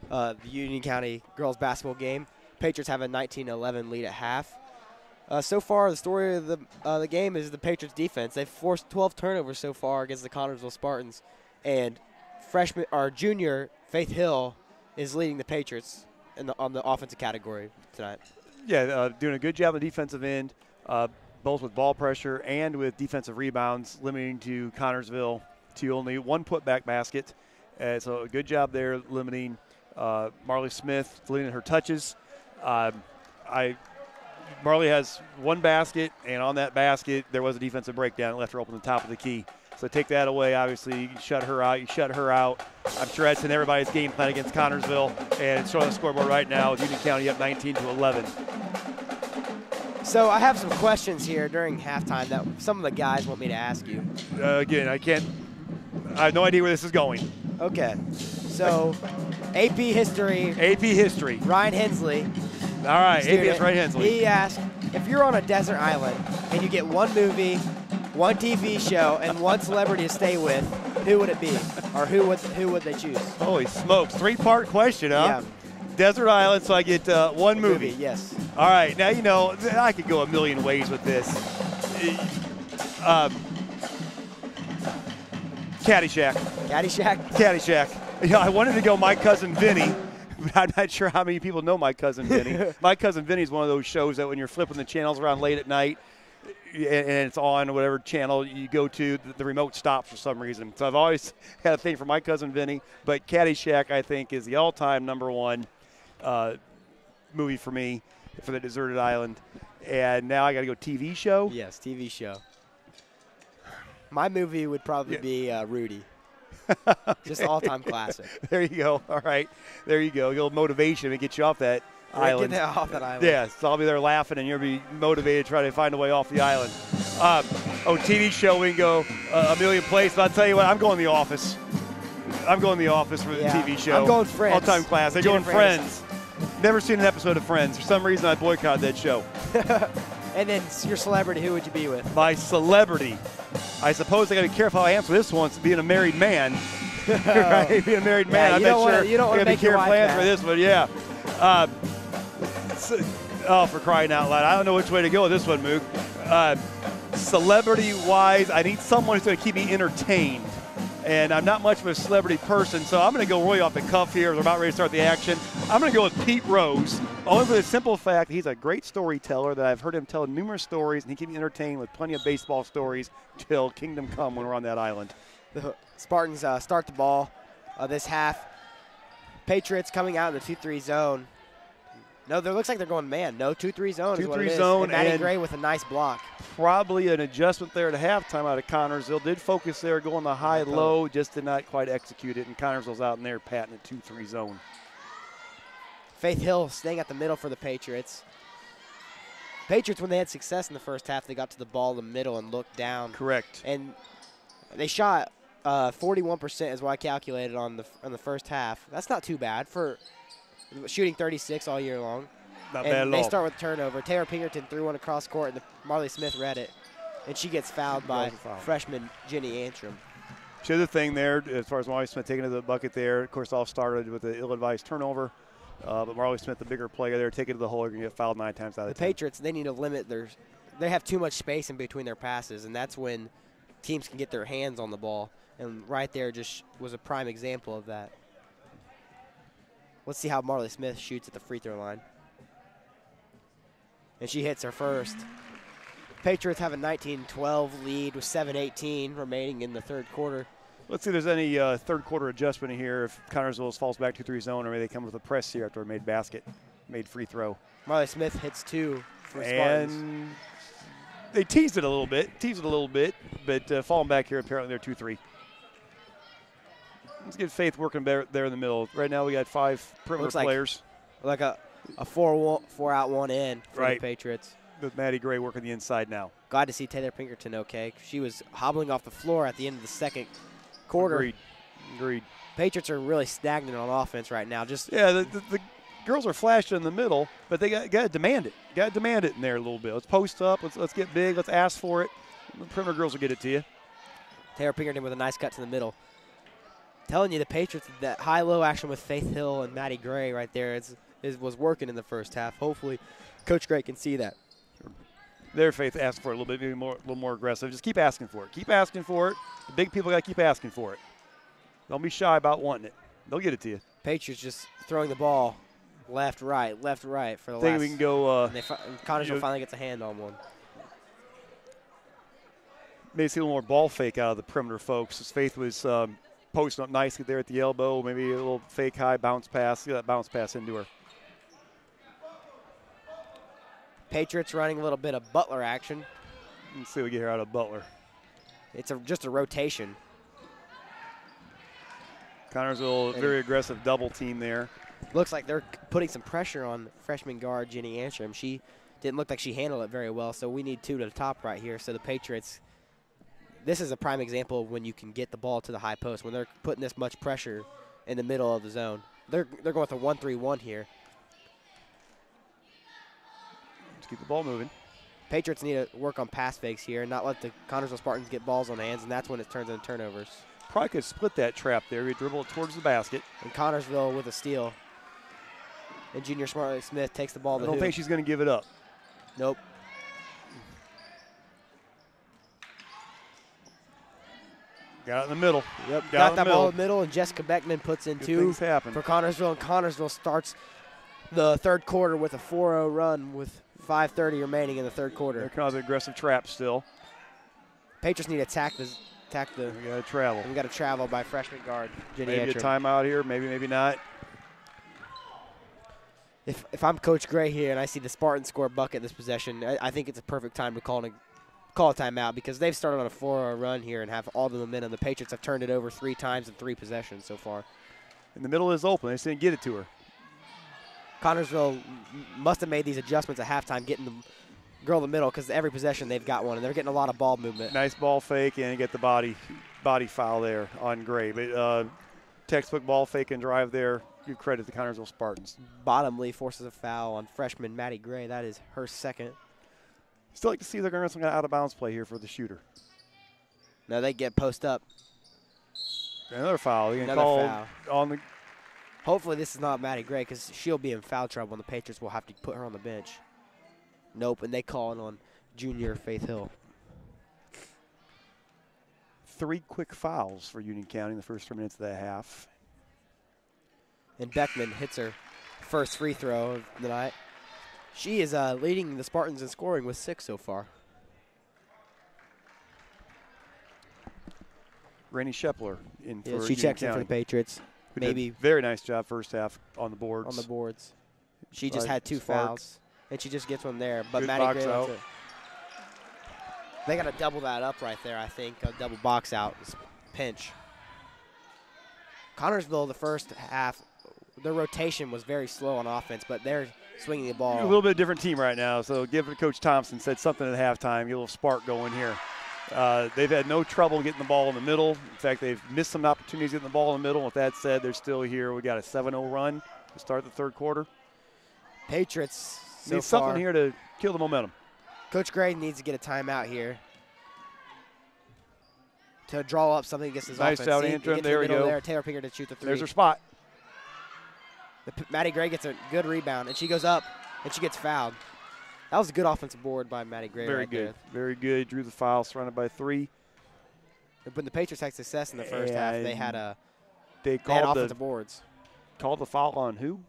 the Union County girls basketball game. Patriots have a 19-11 lead at half. So far, the story of the game is the Patriots' defense. They've forced 12 turnovers so far against the Connersville Spartans, and junior Faith Hill is leading the Patriots on the offensive category tonight. Yeah, doing a good job on the defensive end, both with ball pressure and with defensive rebounds, limiting to Connersville to only one putback basket. So a good job there limiting Marley Smith, leading her touches. Marley has one basket, and on that basket there was a defensive breakdown. It left her open the top of the key. So take that away. Obviously, you shut her out. You shut her out. I'm sure that's in everybody's game plan against Connersville. And it's on the scoreboard right now with Union County up 19-11. So I have some questions here during halftime that some of the guys want me to ask you. Again, I have no idea where this is going. Okay. So AP History. AP History. Ryan Hensley. All right, student, AP is Ryan Hensley. He asked, if you're on a desert island and you get one movie, one TV show, and one celebrity to stay with, who would it be? Or who would they choose? Holy smokes. 3-part question, huh? Yeah. Desert island, so I get one movie. Yes. All right. Now, you know, I could go a million ways with this. Caddyshack. Caddyshack? You know, I wanted to go My Cousin Vinny, but I'm not sure how many people know My Cousin Vinny. My Cousin Vinny is one of those shows that when you're flipping the channels around late at night and it's on whatever channel you go to, the remote stops for some reason. So I've always had a thing for My Cousin Vinny, but Caddyshack, I think, is the all-time #1 movie for me for the deserted island. And now I got to go TV show. Yes, TV show. My movie would probably be Rudy. Just all-time classic. There you go. All right. There you go. A little motivation to get you off that island. Get off that island. Yeah, so I'll be there laughing, and you'll be motivated to try to find a way off the island. TV show, we can go a million places. But I'll tell you what, I'm going The Office. I'm going The Office for the TV show. I'm going Friends. All-time classic. I'm going Friends. Never seen an episode of Friends. For some reason, I boycotted that show. And then your celebrity, who would you be with? My celebrity. I suppose I got to be careful how I answer this one. Being a married man, right? Being a married man, I'm not sure. You don't want to make your wife mad. For this one, yeah. For crying out loud! I don't know which way to go with this one, Mook. Celebrity-wise, I need someone who's going to keep me entertained, and I'm not much of a celebrity person, so I'm going to go really off the cuff here. We're about ready to start the action. I'm going to go with Pete Rose, only for the simple fact that he's a great storyteller that I've heard him tell numerous stories, and he keeps me entertained with plenty of baseball stories till Kingdom Come when we're on that island. The Spartans start the ball this half. Patriots coming out in the 2-3 zone. No, it looks like they're going man. No, 2-3 zone is what it is. 2-3 zone. And Maddie Gray with a nice block. Probably an adjustment there at halftime out of Connersville. Did focus there, going the high-low, just did not quite execute it. And Connersville's out in there patting a 2-3 zone. Faith Hill staying at the middle for the Patriots. Patriots, when they had success in the first half, they got to the ball in the middle and looked down. Correct. And they shot 41% is what I calculated on the first half. That's not too bad for shooting 36 all year long. Not bad at all. They start with turnover. Taylor Pinkerton threw one across court, and Marley Smith read it. And she gets fouled by freshman Jenny Antrim. The other thing there, as far as Marley Smith taking to the bucket there, of course, all started with the ill-advised turnover. But Marley Smith, the bigger player there, taking to the hole, you're going to get fouled 9 times out of 10. The Patriots, they need to limit they have too much space in between their passes, and that's when teams can get their hands on the ball. And right there just was a prime example of that. Let's see how Marley Smith shoots at the free throw line. And she hits her first. Patriots have a 19-12 lead with 7:18 remaining in the third quarter. Let's see if there's any third quarter adjustment here. If Connersville falls back 2-3 zone, or maybe they come with a press here after a made free throw. Marley Smith hits 2 for Spartans. And they teased it a little bit, but falling back here, apparently they're 2-3. Let's get Faith working there in the middle. Right now we got 5 perimeter players. Like a 4-out, 1-in for the Patriots. With Maddie Gray working the inside now. Glad to see Taylor Pinkerton okay. She was hobbling off the floor at the end of the second quarter. Agreed. Patriots are really stagnant on offense right now. The girls are flashing in the middle, but they got to demand it. Got to demand it in there a little bit. Let's post up. Let's get big. Let's ask for it. The perimeter girls will get it to you. Taylor Pinkerton with a nice cut to the middle. telling you, the Patriots, that high-low action with Faith Hill and Maddie Gray right there was working in the first half. Hopefully, Coach Gray can see that. Their Faith asked for it a little bit, maybe a little more aggressive. Just keep asking for it. Keep asking for it. The big people got to keep asking for it. Don't be shy about wanting it. They'll get it to you. Patriots just throwing the ball left, right for the last. I think we can go. And Connersville finally gets a hand on one. Maybe see a little more ball fake out of the perimeter folks. His Faith was posting up nicely there at the elbow. Maybe a little fake high bounce pass. Get that bounce pass into her. Patriots running a little bit of Butler action. Let's see what we get here out of Butler. It's just a rotation. Connersville, very aggressive double team there. Looks like they're putting some pressure on freshman guard Jenny Antrim. She didn't look like she handled it very well, so we need 2 to the top right here. So the Patriots, this is a prime example of when you can get the ball to the high post, when they're putting this much pressure in the middle of the zone. They're going with a 1-3-1 here. Let's keep the ball moving. Patriots need to work on pass fakes here and not let the Connersville Spartans get balls on hands, and that's when it turns into turnovers. Probably could split that trap there. We dribble it towards the basket. And Connersville with a steal. And Junior Smartley Smith takes the ball to I don't think she's going to give it up. Nope. Got it in the middle. Yep. Got that ball in the middle, and Jessica Beckman puts in 2 for Connersville. And Connersville starts the third quarter with a 4-0 run with 5:30 remaining in the third quarter. They're kind of an aggressive trap still. Patriots need to attack the. We got to travel. We got to travel by freshman guard Jenny Maybe Antrim. a timeout here. Maybe not. If I'm Coach Gray here and I see the Spartans score a bucket in this possession, I think it's a perfect time to call a timeout because they've started on a 4-0 run here and have all the momentum. The Patriots have turned it over 3 times in 3 possessions so far. In the middle is open. They just didn't get it to her. Connersville must have made these adjustments at halftime, getting the girl in the middle because every possession they've got one, and they're getting a lot of ball movement. Nice ball fake and get the body foul there on Gray. But textbook ball fake and drive there. Give credit to the Connersville Spartans. Bottomley forces a foul on freshman Maddie Gray. That is her second. Still like to see they're going to run some kind of out-of-bounds play here for the shooter. No, they get post up. Another foul. Another foul. On the. Hopefully this is not Maddie Gray because she'll be in foul trouble and the Patriots will have to put her on the bench. Nope, and they call it on junior Faith Hill. 3 quick fouls for Union County in the first 3 minutes of the half. And Beckman hits her first free throw of the night. She is leading the Spartans in scoring with 6 so far. Rainey Shepler in for She Union checks in County. for the Patriots. Who did very nice job first half on the boards. She just had 2 fouls, and she just gets one there. But Good Maddie box Gray out. They got to double that up right there, I think. A double box out. Pinch. Connersville, the first half, their rotation was very slow on offense, but they're swinging the ball. A little bit different team right now, so give it to Coach Thompson. Said something at halftime, get a little spark going here. They've had no trouble getting the ball in the middle. In fact, they've missed some opportunities getting the ball in the middle. With that said, they're still here. We got a 7-0 run to start the third quarter. Patriots need something here to kill the momentum. Coach Gray needs to get a timeout here to draw up something against his offense. Nice out, Antrim. There we go. Taylor Pinker to shoot the 3. There's her spot. Maddie Gray gets a good rebound, and she goes up, and she gets fouled. That was a good offensive board by Maddie Gray. Very good. Very good. Drew the foul, surrounded by 3. But the Patriots had success in the first half. They had called offensive boards. Called the foul on who?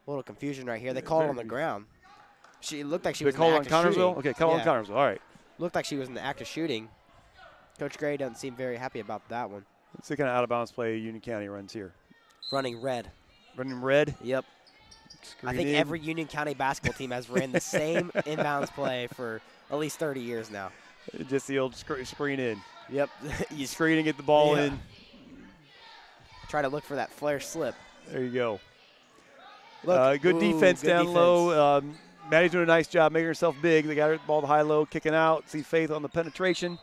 A little confusion right here. They called it on the ground. She looked like she was in the act of shooting. They called on Connersville? Okay, called on Connersville. All right. Looked like she was in the act of shooting. Coach Gray doesn't seem very happy about that one. Let's see kind of out-of-bounds play Union County runs here. Running red. Running red? Yep. I think every Union County basketball team has ran the same inbounds play for at least 30 years now. Just the old screen in. Yep. You screen and get the ball in. Try to look for that flare slip. There you go. Look, good defense down low. Maddie's doing a nice job making herself big. They got her ball to high-low, kicking out. See Faith on the penetration.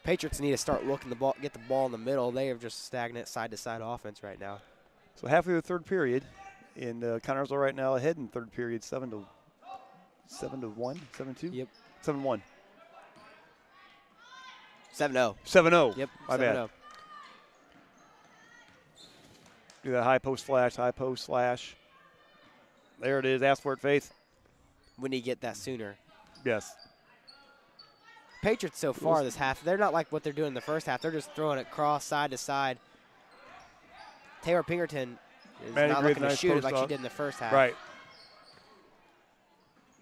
Patriots need to start looking get the ball in the middle. They are just stagnant side-to-side offense right now. So halfway through the third period, and Connersville right now ahead in third period, 7-1, 7-2. Yep. 7-1. 7-0. 7-0. Yep, My 7-0. bad. Do that high post flash, high post slash. There it is. Ask for it, Faith. When you get that sooner. Yes. Patriots so far this half, they're not like what they're doing in the first half. They're just throwing it cross side to side. Taylor Pinkerton is not looking to shoot it like she did in the first half. Right.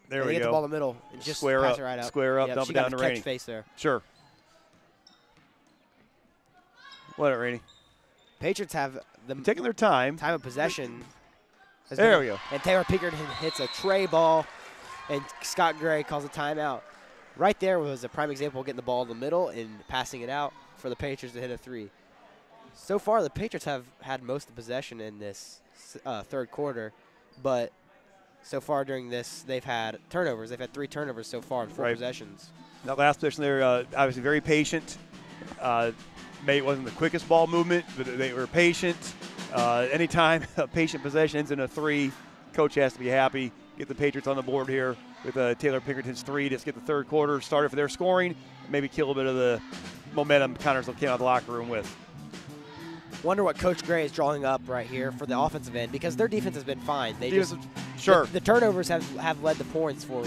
There we go. Get the ball in the middle and just square pass up, it right out. Square up, dump it down to Rainey. Catch face there. Sure. What, Rainey? Patriots have them taking their time. Time of possession. There we go. And Taylor Pinkerton hits a tray ball, and Scott Gray calls a timeout. Right there was a prime example of getting the ball in the middle and passing it out for the Patriots to hit a three. So far, the Patriots have had most of the possession in this third quarter, but so far during this, they've had turnovers. They've had 3 turnovers so far in 4 possessions. That last possession, they're obviously very patient. Maybe it wasn't the quickest ball movement, but they were patient. Anytime a patient possession ends in a 3, coach has to be happy. Get the Patriots on the board here with Taylor Pinkerton's 3. Just get the third quarter started for their scoring, maybe kill a bit of the momentum Connersville came out of the locker room with. Wonder what Coach Gray is drawing up right here for the offensive end, because their defense has been fine. They just the turnovers have led to points for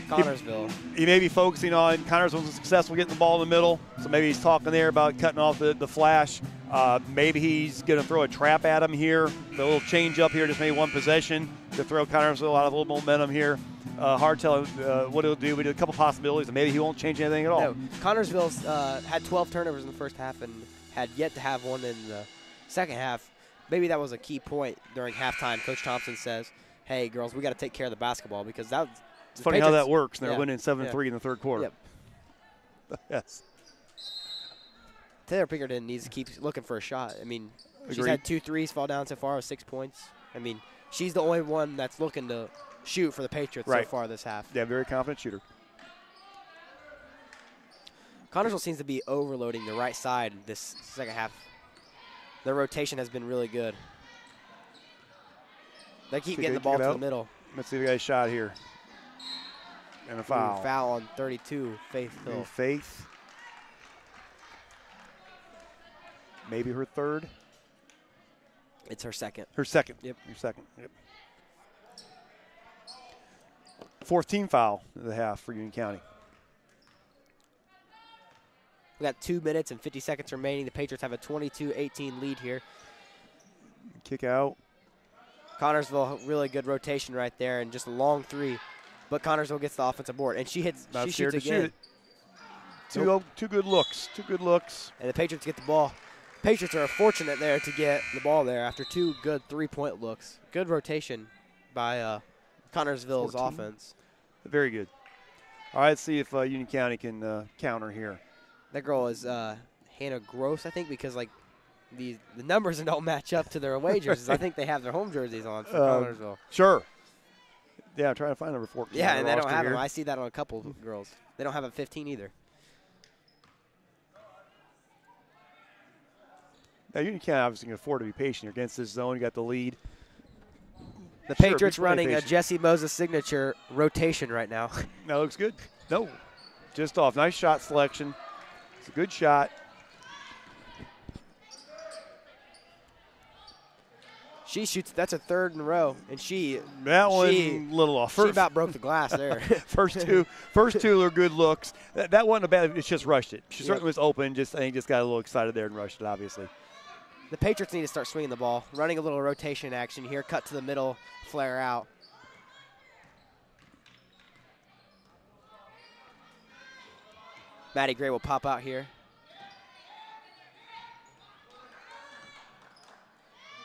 Connersville. He may be focusing on Connersville was successful getting the ball in the middle, so maybe he's talking there about cutting off the flash. Maybe he's going to throw a trap at him here. The little change up here, just maybe one possession to throw Connersville out of a little momentum here. Hard telling what he'll do. We did a couple possibilities, and maybe he won't change anything at all. No, Connersville's had 12 turnovers in the first half and had yet to have one in the second half. Maybe that was a key point during halftime. Coach Thompson says, hey, girls, we got to take care of the basketball, because that was it's funny how that works. They're winning 7-3 in the third quarter. Yep. Yes. Taylor Pinkerton needs to keep looking for a shot. I mean, she's had 2 threes fall down so far with 6 points. I mean, she's the only one that's looking to shoot for the Patriots so far this half. Yeah, very confident shooter. Connersville seems to be overloading the right side this second half. Their rotation has been really good. They keep getting the ball to the middle. Let's see if we got a shot here. And a foul. Foul on 32, Faith Hill. Faith. Maybe her third. It's her second. Her second. Yep. Her second. Yep. 4th team foul in the half for Union County. We got 2 minutes and 50 seconds remaining. The Patriots have a 22-18 lead here. Kick out. Connersville, really good rotation right there, and just a long 3. But Connersville gets the offensive board, and she hits. She shoots again. Two good looks. 2 good looks. And the Patriots get the ball. Patriots are fortunate there to get the ball there after 2 good 3-point looks. Good rotation by Connersville's 14. offense. Very good. All right, let's see if Union County can counter here. That girl is Hannah Gross, I think, because like the numbers don't match up to their away jerseys. I think they have their home jerseys on for Connersville. Sure. Yeah, I'm trying to find number 14. Yeah, and they don't have them. I see that on a couple girls. They don't have a 15 either. Now, Union County obviously can afford to be patient here against this zone. You got the lead. The Patriots running a Jesse Moses signature rotation right now. That looks good. No, just off. Nice shot selection. It's a good shot. She shoots. That's a 3rd in a row, and that one a little off. She about broke the glass there. first two are good looks. That wasn't a bad. It's just rushed it. She certainly was open. I think just got a little excited there and rushed it. Obviously. The Patriots need to start swinging the ball, running a little rotation action here. Cut to the middle, flare out. Maddie Gray will pop out here.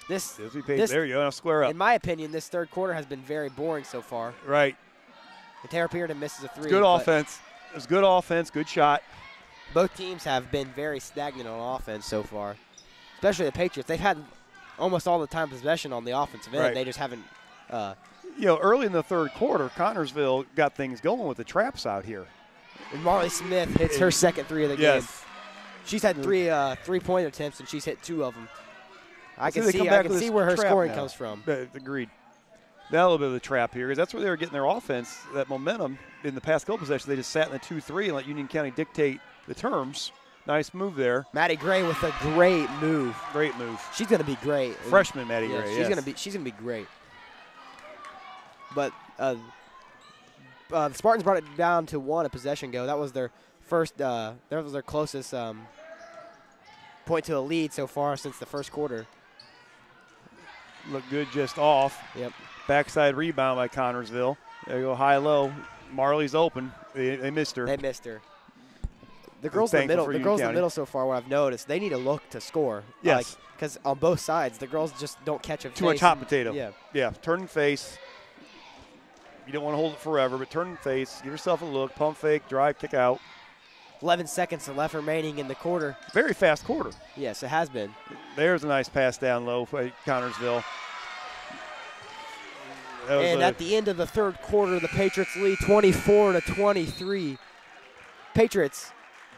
There you go. Now square up. In my opinion, this third quarter has been very boring so far. Right. And Tara Pearden misses a 3. Good offense. It was good offense. Good shot. Both teams have been very stagnant on offense so far, especially the Patriots. They've had almost all the time possession on the offensive end. Right. They just haven't. Early in the third quarter, Connersville got things going with the traps out here. And Marley Smith hits her second 3 of the game. She's had 3 3-point attempts, and she's hit 2 of them. I can see where her scoring comes from. Agreed. Now a little bit of the trap here, because that's where they were getting their offense, that momentum. In the past couple possessions, they just sat in the 2-3 and let Union County dictate the terms. Nice move there. Maddie Gray with a great move. Great move. She's going to be great. Freshman Maddie Gray. She's going to be great. But the Spartans brought it down to 1 a possession go. That was their first. That was their closest point to a lead so far since the first quarter. Look good just off. Yep. Backside rebound by Connersville. There you go, high-low. Marley's open. They missed her. They missed her. The girls in the middle. The girls in the middle so far, what I've noticed, they need to look to score. Yes. Because on both sides, the girls just don't catch a face. Too much hot potato. Yeah. Yeah. Turn and face. You don't want to hold it forever, but turn and face. Give yourself a look. Pump fake. Drive. Kick out. 11 seconds left remaining in the quarter. Very fast quarter. Yes, it has been. There's a nice pass down low by Connersville. And at the end of the third quarter, the Patriots lead 24-23. Patriots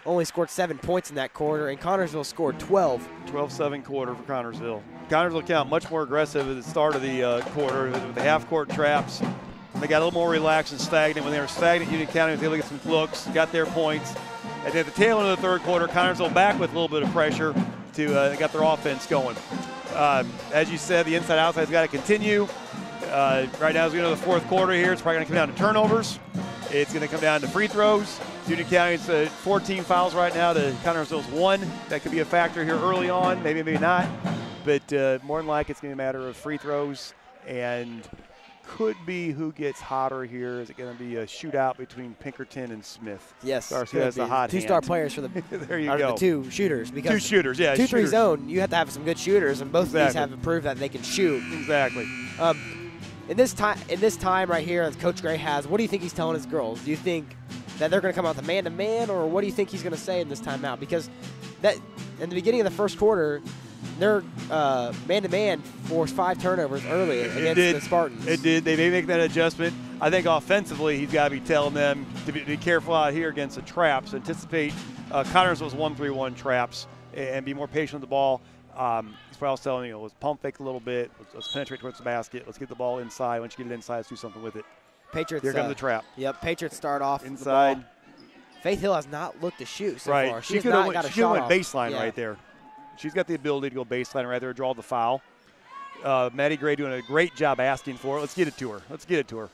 only scored 7 points in that quarter, and Connersville scored 12. 12-7 quarter for Connersville. Connersville came out much more aggressive at the start of the quarter with the half-court traps. They got a little more relaxed and stagnant. When they were stagnant, Union County was able to get some looks, got their points. And at the tail end of the third quarter, Connersville back with a little bit of pressure to got their offense going. As you said, the inside-outside's got to continue. Right now, as we go into the fourth quarter here, it's probably going to come down to turnovers. It's going to come down to free throws. Union County's 14 fouls right now to Connersville's 1. That could be a factor here early on, maybe not. But more than likely, it's going to be a matter of free throws and could be who gets hotter here. Is it going to be a shootout between Pinkerton and Smith? Yes. Darcy has the hot two-star players for the there you go. The 2 shooters. Because 2 shooters, yeah. 2-3 zone, you have to have some good shooters, and both of these Exactly. have proved that they can shoot. Exactly. In this time right here that Coach Gray has, what do you think he's telling his girls? Do you think that they're going to come out the man-to-man, or what do you think he's going to say in this timeout? Because that in the beginning of the first quarter, their man-to-man forced 5 turnovers early against the Spartans. It did. They may make that adjustment. I think offensively, he's got to be telling them to be careful out here against the traps. Anticipate Connersville's 1-3-1 traps and be more patient with the ball. He's probably also telling let's pump fake a little bit. Let's penetrate towards the basket. Let's get the ball inside. Once you get it inside, let's do something with it. Patriots. Here comes the trap. Yep. Patriots start off inside. Faith Hill has not looked to shoot so right. far. She could have went baseline right there. She's got the ability to go baseline right there, draw the foul. Maddie Gray doing a great job asking for it. Let's get it to her.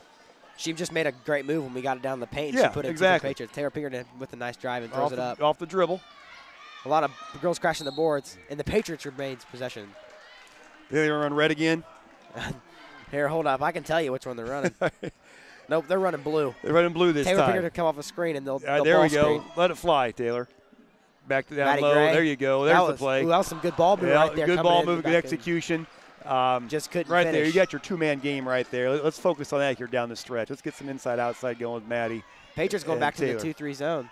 She just made a great move when we got it down the paint. Yeah, she put it exactly. to the Patriots. Taylor Pinkerton with a nice drive and throws it up. Off the dribble. A lot of girls crashing the boards, and the Patriots remains possession. They run red again. Here, hold up. I can tell you which one they're running. Nope, they're running blue. They're running blue this Taylor time. Pinkerton come off a screen, and they'll there we go. screen. Let it fly, Taylor. Back to down Maddie low. Gray. There you go. There's the play. Ooh, that was some good ball movement right there. Good ball movement, good execution. Just couldn't right finish. there. You got your 2-man game right there. Let's focus on that here down the stretch. Let's get some inside-outside going with Maddie. Patriots going back to the 2-3 zone.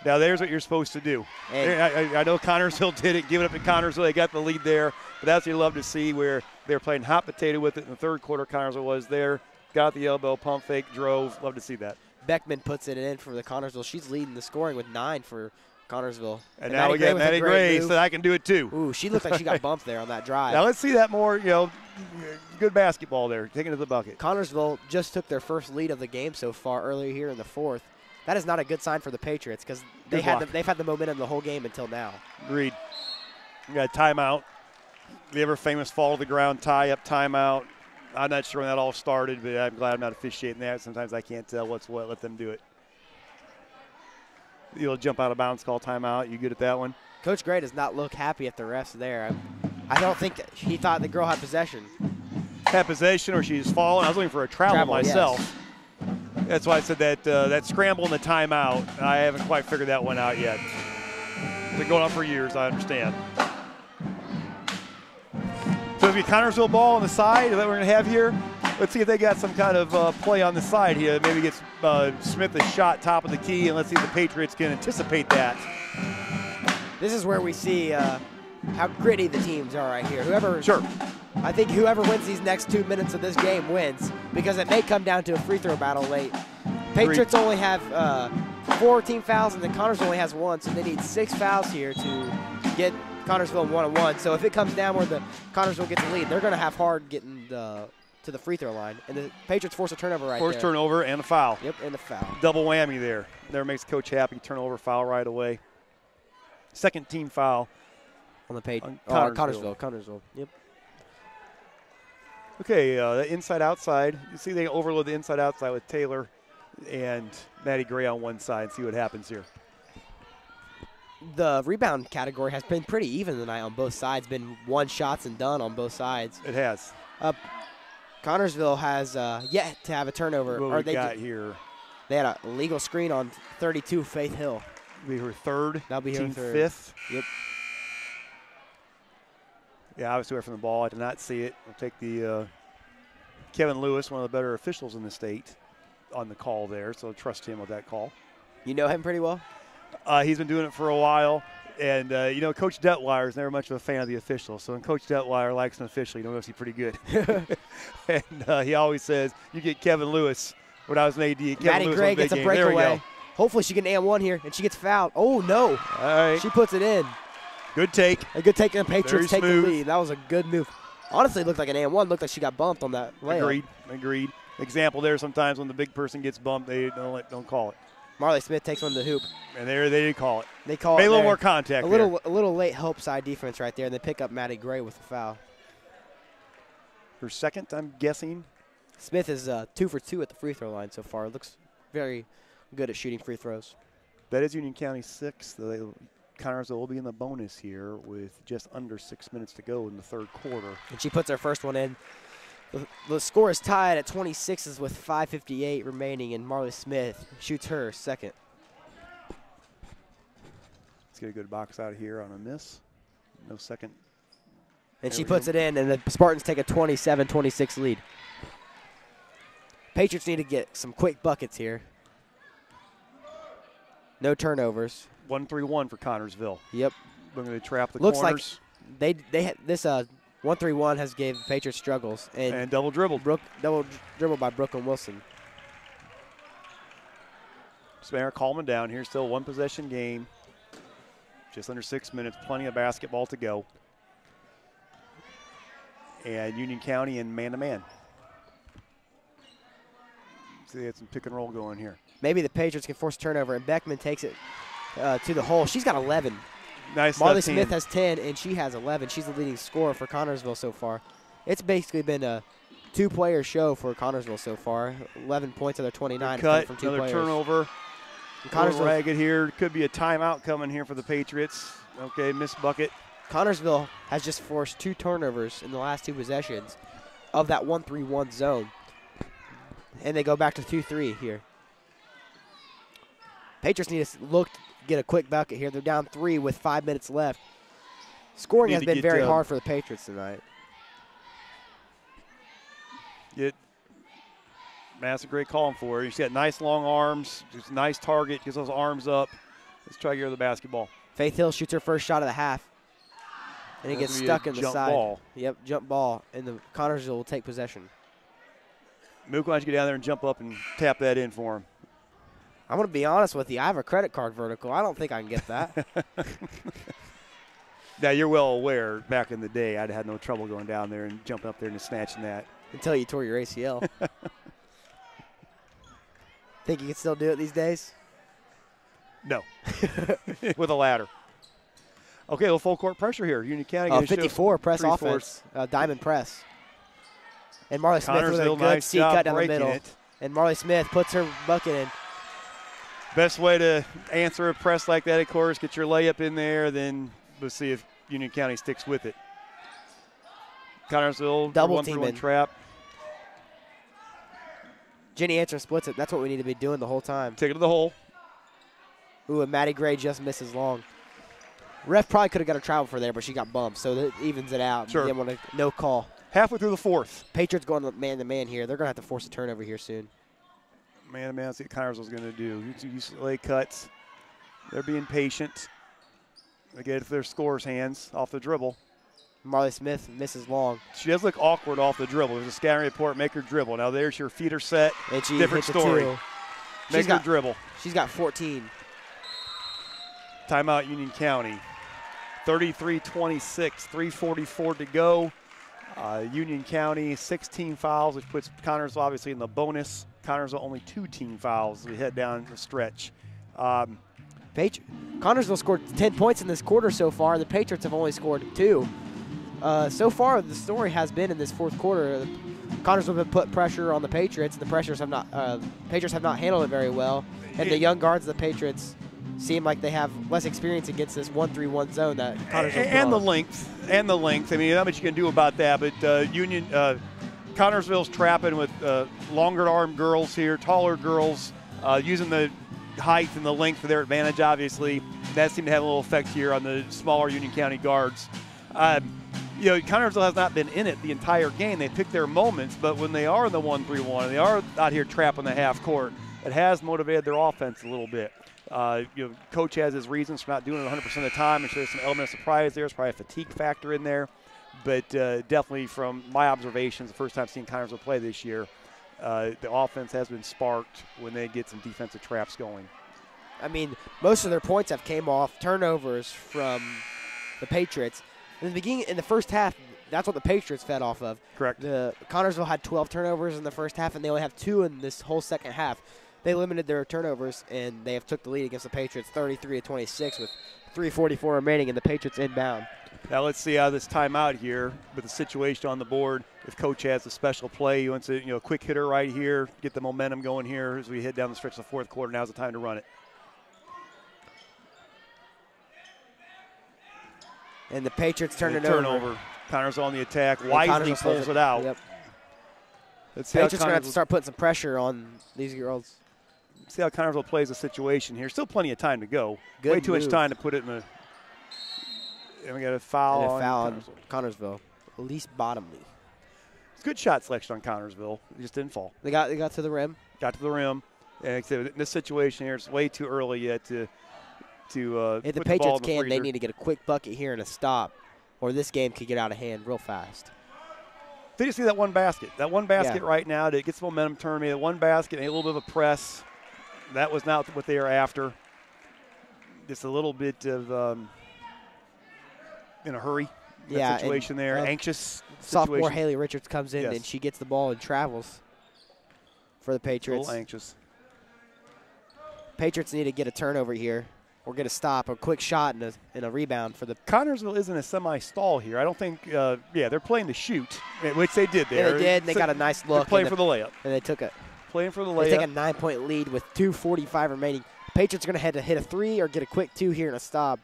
Now, there's what you're supposed to do. I know Connersville did it, give it up to Connersville. They got the lead there. But that's what you love to see, where they're playing hot potato with it in the third quarter. Connersville was there, got the elbow, pump fake, drove. Love to see that. Beckman puts it in for the Connersville. She's leading the scoring with 9 for Connersville. And now we got Maddie Gray, so I can do it too. Ooh, she looked like she got bumped there on that drive. Now let's see that more, good basketball there, taking it to the bucket. Connersville just took their first lead of the game so far earlier here in the fourth. That is not a good sign for the Patriots because they've had the momentum the whole game until now. Agreed. We got a timeout. The ever famous fall to the ground tie-up timeout. I'm not sure when that all started, but I'm glad I'm not officiating that. Sometimes I can't tell what's what. Let them do it. You'll jump out of bounds, call timeout. You good at that one? Coach Gray does not look happy at the refs there. I don't think he thought the girl had possession. Had possession or she's fallen. I was looking for a travel myself. Yes. That's why I said that scramble in the timeout. I haven't quite figured that one out yet. It's been going on for years, I understand. So it'll be Connersville ball on the side. Is that what we're going to have here? Let's see if they got some kind of play on the side here. Maybe gets Smith a shot top of the key, and let's see if the Patriots can anticipate that. This is where we see how gritty the teams are right here. Sure. I think whoever wins these next 2 minutes of this game wins because it may come down to a free throw battle late. Patriots only have 4 team fouls, and then Connersville only has 1, so they need 6 fouls here to get Connersville 1-on-1. So if it comes down where the Connersville gets the lead, they're going to have hard getting to the free throw line. And the Patriots force a turnover right there. Force turnover and a foul. Yep, and a foul. Double whammy there. There makes Coach happy. Turnover, foul right away. Second team foul. On the page. Connersville. Connersville. Yep. Okay, the inside-outside. You see they overload the inside-outside with Taylor and Maddie Gray on one side. See what happens here. The rebound category has been pretty even tonight on both sides. Been one shots and done on both sides. It has. Connersville has yet to have a turnover. What we got here? They had a legal screen on 32, Faith Hill. Be her third. That'll be her third. Fifth. Yep. Yeah, obviously away from the ball. I did not see it. We'll take the Kevin Lewis, one of the better officials in the state, on the call there. So trust him with that call. You know him pretty well? He's been doing it for a while. And, you know, Coach Detweiler is never much of a fan of the officials. So when Coach Detweiler likes an official, you know he's pretty good. And he always says, you get Kevin Lewis. When I was an AD, Maddie Gray gets a breakaway. Hopefully she gets an and-one here, and she gets fouled. Oh, no. All right. She puts it in. Good take. A good take, and the Patriots take the lead. That was a good move. Honestly, it looked like an and-one. Looked like she got bumped on that layup. Agreed. Example there, sometimes when the big person gets bumped, they don't call it. Marley Smith takes one to the hoop. And they didn't call it. They call Made it a little more contact A little late help side defense right there, and they pick up Maddie Gray with the foul. Her second, I'm guessing. Smith is 2 for 2 at the free throw line so far. Looks very good at shooting free throws. That is Union County 6. Connersville will be in the bonus here with just under 6 minutes to go in the third quarter. And she puts her first one in. The score is tied at 26 with 5:58 remaining, and Marley Smith shoots her second. Let's get a good box out here on a miss. No second. And she puts it in, and the Spartans take a 27-26 lead. Patriots need to get some quick buckets here. No turnovers. 1-3-1 for Connersville. Yep. We're going to trap the corners. Looks like this 1-3-1 has gave the Patriots struggles. And double dribbled. Double dribbled by Brooklyn Wilson. Spanner Coleman down here. Still one possession game. Just under 6 minutes. Plenty of basketball to go. And Union County in man-to-man. So they had some pick and roll going here. Maybe the Patriots can force a turnover, and Beckman takes it to the hole. She's got 11. Nice. Marley Smith has 10, and she has 11. She's the leading scorer for Connersville so far. It's basically been a two-player show for Connersville so far. 11 points of their 29 cut from two another players. Turnover. Connersville ragged here. Could be a timeout coming here for the Patriots. Okay, missed bucket. Connersville has just forced 2 turnovers in the last 2 possessions of that 1-3-1 zone. And they go back to 2-3 here. Patriots need to get a quick bucket here. They're down 3 with 5 minutes left. Scoring has been very hard for the Patriots tonight. That's a great calling for her. She's got nice long arms. Just a nice target. Gets those arms up. Let's try to get her the basketball. Faith Hill shoots her first shot of the half. And it gets stuck in the side. Ball. Yep, jump ball. And the Connersville will take possession. Mook, why don't you get down there and jump up and tap that in for him? I'm going to be honest with you. I have a credit card vertical. I don't think I can get that. Now, you're well aware, back in the day, I'd had no trouble going down there and jumping up there and snatching that. Until you tore your ACL. Think you can still do it these days? No. With a ladder. Okay, well, full court pressure here. Union County. 54 press offense. Diamond press. And Marley Smith with a good C cut down the middle. And Marley Smith puts her bucket in. Best way to answer a press like that, of course, get your layup in there, then we'll see if Union County sticks with it. Connersville, double teaming. Trap. Jenny Antrim splits it. That's what we need to be doing the whole time. Take it to the hole. Ooh, and Maddie Gray just misses long. Ref probably could have got a travel for there, but she got bumped, so that evens it out. Sure. No call. Halfway through the fourth. Patriots going man-to-man here. They're going to have to force a turnover here soon. Man-to-man, let's see what Connersville's going to do. UCLA cuts. They're being patient. They get their scorer's hands off the dribble. Marley Smith misses long. She does look awkward off the dribble. There's a scouting report, make her dribble. Now there's your feet are set. And she different story. Make her dribble. She's got 14. Timeout Union County. 33-26, 3:44 to go. Union County 16 fouls, which puts Connersville obviously in the bonus. Connersville only 2 team fouls as we head down the stretch. Connersville scored 10 points in this quarter so far. The Patriots have only scored 2. So far, the story has been in this fourth quarter, Connersville have put pressure on the Patriots, and the Patriots have not handled it very well. And the young guards of the Patriots seem like they have less experience against this 1-3-1 zone that Connersville and the length. I mean, not much you can do about that. But Connersville's trapping with longer arm girls here, taller girls, using the height and the length for their advantage. Obviously, that seemed to have a little effect here on the smaller Union County guards. Connersville has not been in it the entire game. They pick their moments, but when they are in the 1-3-1 and they are out here trapping the half court, it has motivated their offense a little bit. Coach has his reasons for not doing it 100% of the time. I'm sure there's some element of surprise there. There's probably a fatigue factor in there. But definitely from my observations, the first time seeing Connersville play this year, the offense has been sparked when they get some defensive traps going. I mean, most of their points have came off turnovers from the Patriots. In the first half, that's what the Patriots fed off of. Correct. The Connersville had 12 turnovers in the first half, and they only have 2 in this whole second half. They limited their turnovers, and they have took the lead against the Patriots 33-26 with 3:44 remaining, and the Patriots inbound. Now let's see how this timeout here with the situation on the board. If Coach has a special play, he wants a quick hitter right here, get the momentum going here as we head down the stretch of the fourth quarter. Now's the time to run it. And the Patriots turn it over. Connersville on the attack. Wisely pulls it out. Yep. Let's see Patriots are going to have to start putting some pressure on these girls. See how Connersville plays the situation here. Still plenty of time to go. Good Way too move. much time to put it in the. And we got a foul on Connersville. Elise Bottomley. It's good shot selection on Connersville. It just didn't fall. They got to the rim. Got to the rim. And like I said, in this situation here, it's way too early yet to if the Patriots they need to get a quick bucket here and a stop, or this game could get out of hand real fast. They just see that one basket. That one basket right now to get some momentum turn me. That one basket and a little bit of a press. That was not what they were after. Just a little bit of in a hurry. That situation there. Anxious sophomore situation. Haley Richards comes in and she gets the ball and travels for the Patriots. A little anxious. Patriots need to get a turnover here. Or get a stop, a quick shot, and a rebound for the. Connersville isn't a semi-stall here. I don't think. They're playing to shoot, which they did there. Yeah, they did. And they got a nice look. Playing for the layup. And they took it. Playing for the layup. They take a 9-point lead with 2:45 remaining. Patriots are going to have to hit a 3 or get a quick 2 here and a stop,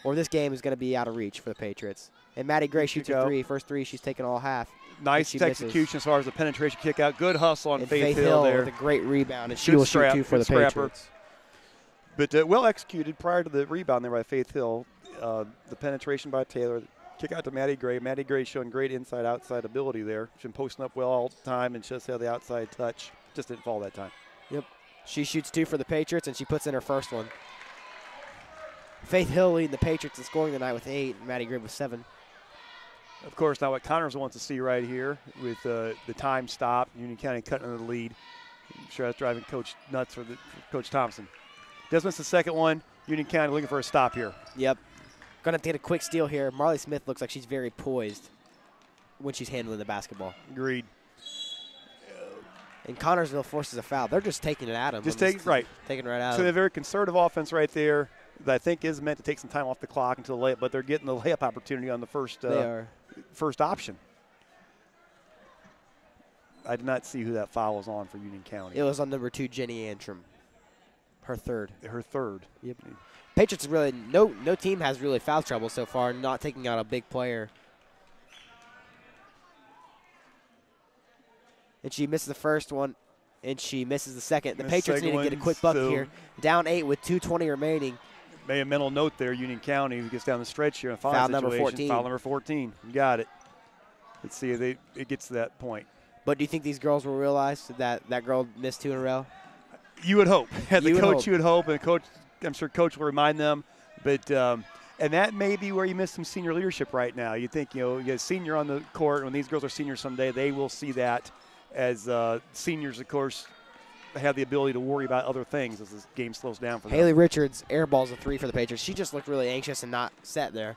or this game is going to be out of reach for the Patriots. And Maddie Gray shoots a 3. First 3 she's taken all half. Nice execution as far as the penetration kick out. Good hustle on Faith Hill there. With a great rebound, and she will shoot 2 for the Patriots. But well executed prior to the rebound there by Faith Hill. The penetration by Taylor. Kick out to Maddie Gray. Maddie Gray showing great inside-outside ability there. She's been posting up well all the time and just had the outside touch. Just didn't fall that time. Yep. She shoots 2 for the Patriots, and she puts in her first one. Faith Hill leading the Patriots in scoring tonight with 8, and Maddie Gray with 7. Of course, now what Connersville wants to see right here with the time stop, Union County cutting into the lead. I'm sure that's driving Coach nuts for Coach Thompson. Does miss the second one. Union County looking for a stop here. Yep. Going to have to get a quick steal here. Marley Smith looks like she's very poised when she's handling the basketball. Agreed. And Connersville forces a foul. They're just taking it at them. Taking it right out. So they're a very conservative offense right there that I think is meant to take some time off the clock until the layup, but they're getting the layup opportunity on the first option. I did not see who that foul was on for Union County. It was on number 2, Jenny Antrim. Her third. Yep. Patriots really no team has really foul trouble so far, not taking out a big player. And she misses the first one, and she misses the second. The Patriots need to get a quick bucket here. Down 8 with 2:20 remaining. Maybe a mental note there, Union County, who gets down the stretch here in foul number 14. Foul number 14. You got it. Let's see if it gets to that point. But do you think these girls will realize that girl missed 2 in a row? You would hope. As a coach, you would hope, and coach, I'm sure coach will remind them. But and that may be where you miss some senior leadership right now. You think, you get a senior on the court. When these girls are seniors someday, they will see that as seniors, of course, have the ability to worry about other things as this game slows down for them. Haley Richards airballs a 3 for the Patriots. She just looked really anxious and not set there.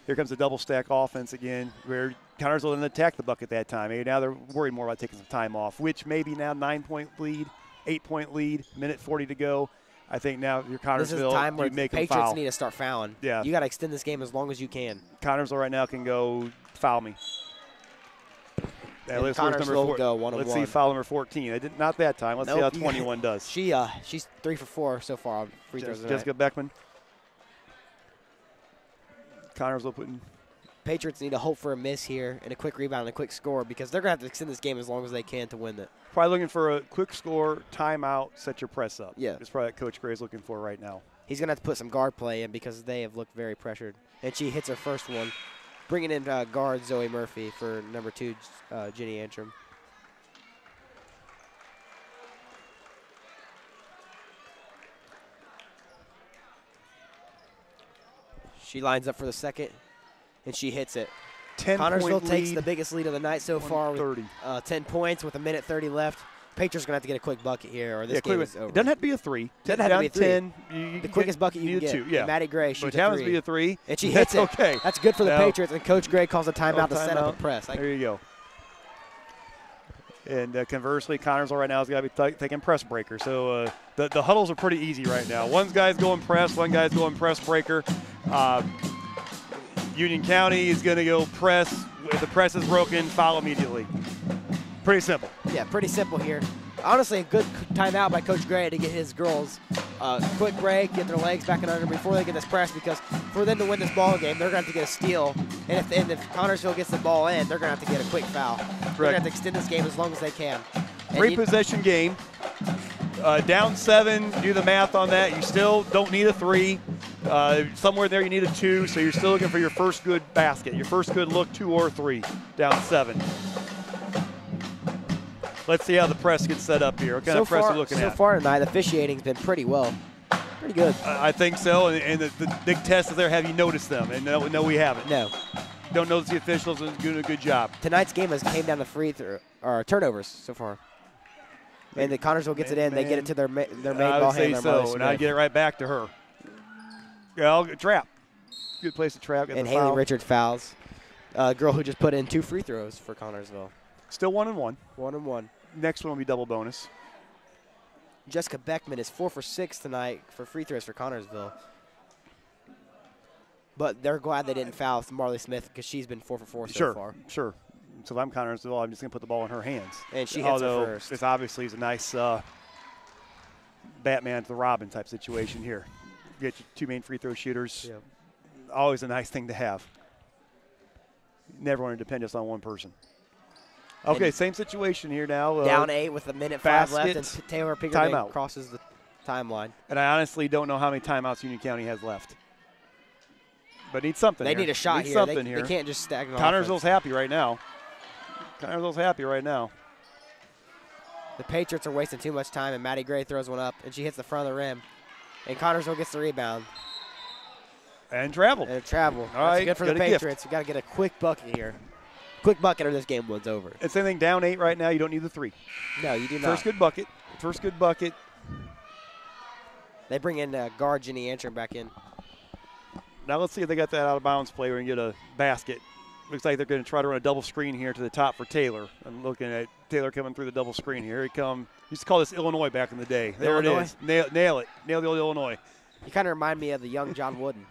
Here comes the double stack offense again, where Connersville didn't attack the bucket that time. Maybe now they're worried more about taking some time off, which maybe now 9-point lead, 8-point lead, minute 40 to go. I think now your Connersville, this is the time where the make Patriots foul. need to start fouling. Yeah. You got to extend this game as long as you can. Connersville right now can go foul me. Yeah, let's go 1-on-1. Let's see foul number 14. Not that time. Let's see how 21 does. She's 3 for 4 so far on free throws tonight. Jessica Beckman. Connersville putting. Patriots need to hope for a miss here and a quick rebound and a quick score because they're going to have to extend this game as long as they can to win it. Probably looking for a quick score, timeout, set your press up. Yeah. That's probably what Coach Gray's looking for right now. He's going to have to put some guard play in because they have looked very pressured. And she hits her first one, bringing in guard Zoe Murphy for number 2, Jenny Antrim. She lines up for the second, and she hits it. Connersville takes the biggest lead of the night so far with 10 points with 1:30 left. Patriots going to have to get a quick bucket here, or this game is over. It doesn't have to be a 3. Doesn't have to be a 3. 10, the quickest bucket you can get. 2, yeah. Maddie Gray, but it happens to be a 3. And she hits it. Okay. That's good for the Patriots, and Coach Gray calls a timeout to set up a press. There you go. And conversely, Connersville right now has got to be taking press breaker. So the huddles are pretty easy right now. One guy's going press, one guy's going press breaker. Union County is going to go press. If the press is broken, foul immediately. Pretty simple. Yeah, pretty simple here. Honestly, a good timeout by Coach Gray to get his girls a quick break, get their legs back and under before they get this press, because for them to win this ball game, they're going to have to get a steal. And if Connersville gets the ball in, they're going to have to get a quick foul. They're going to have to extend this game as long as they can. 3-possession game. Down 7, do the math on that. You still don't need a 3. Somewhere there you need a 2, so you're still looking for your first good basket, your first good look, 2 or 3, down 7. Let's see how the press gets set up here. What kind of press are you looking at? So far tonight, the officiating's been pretty good. I think so, and the big test is there. Have you noticed them? And no, we haven't. No. Don't notice the officials are doing a good job. Tonight's game has came down to free throw or turnovers so far. And the Connersville gets it in. They get it to their main ball handler. So, and I get it right back to her. Yeah, trap. Good place to trap. And Haley Richard fouls. Girl who just put in 2 free throws for Connersville. Still 1-1. 1-1. Next one will be double bonus. Jessica Beckman is 4 for 6 tonight for free throws for Connersville. But they're glad they didn't foul Marley Smith because she's been 4 for 4 so far. Sure. So if I'm Connersville, I'm just going to put the ball in her hands. And she hits her first. This obviously is a nice Batman to the Robin type situation here. You get your 2 main free throw shooters. Yeah. Always a nice thing to have. Never want to depend just on one person. Okay, same situation here now. Down 8 with 1:05 left, and Taylor Pinkerton crosses the timeline. And I honestly don't know how many timeouts Union County has left. But need something. They need a shot here. They can't just stagnate. Connersville's happy right now. Connersville's happy right now. The Patriots are wasting too much time, and Maddie Gray throws one up, and she hits the front of the rim. And Connersville gets the rebound. And travel. All right, good for the Patriots. We got to get a quick bucket here. Quick bucket or this game was over. It's same thing, down 8 right now. You don't need the 3. No, you do not. First good bucket. They bring in guard Jenny Antrim back in. Now let's see if they got that out of bounds play. We're going to get a basket. Looks like they're going to try to run a double screen here to the top for Taylor. I'm looking at Taylor coming through the double screen here. Here he comes. Used to call this Illinois back in the day. There it is. Nail it. Nail the old Illinois. You kind of remind me of the young John Wooden.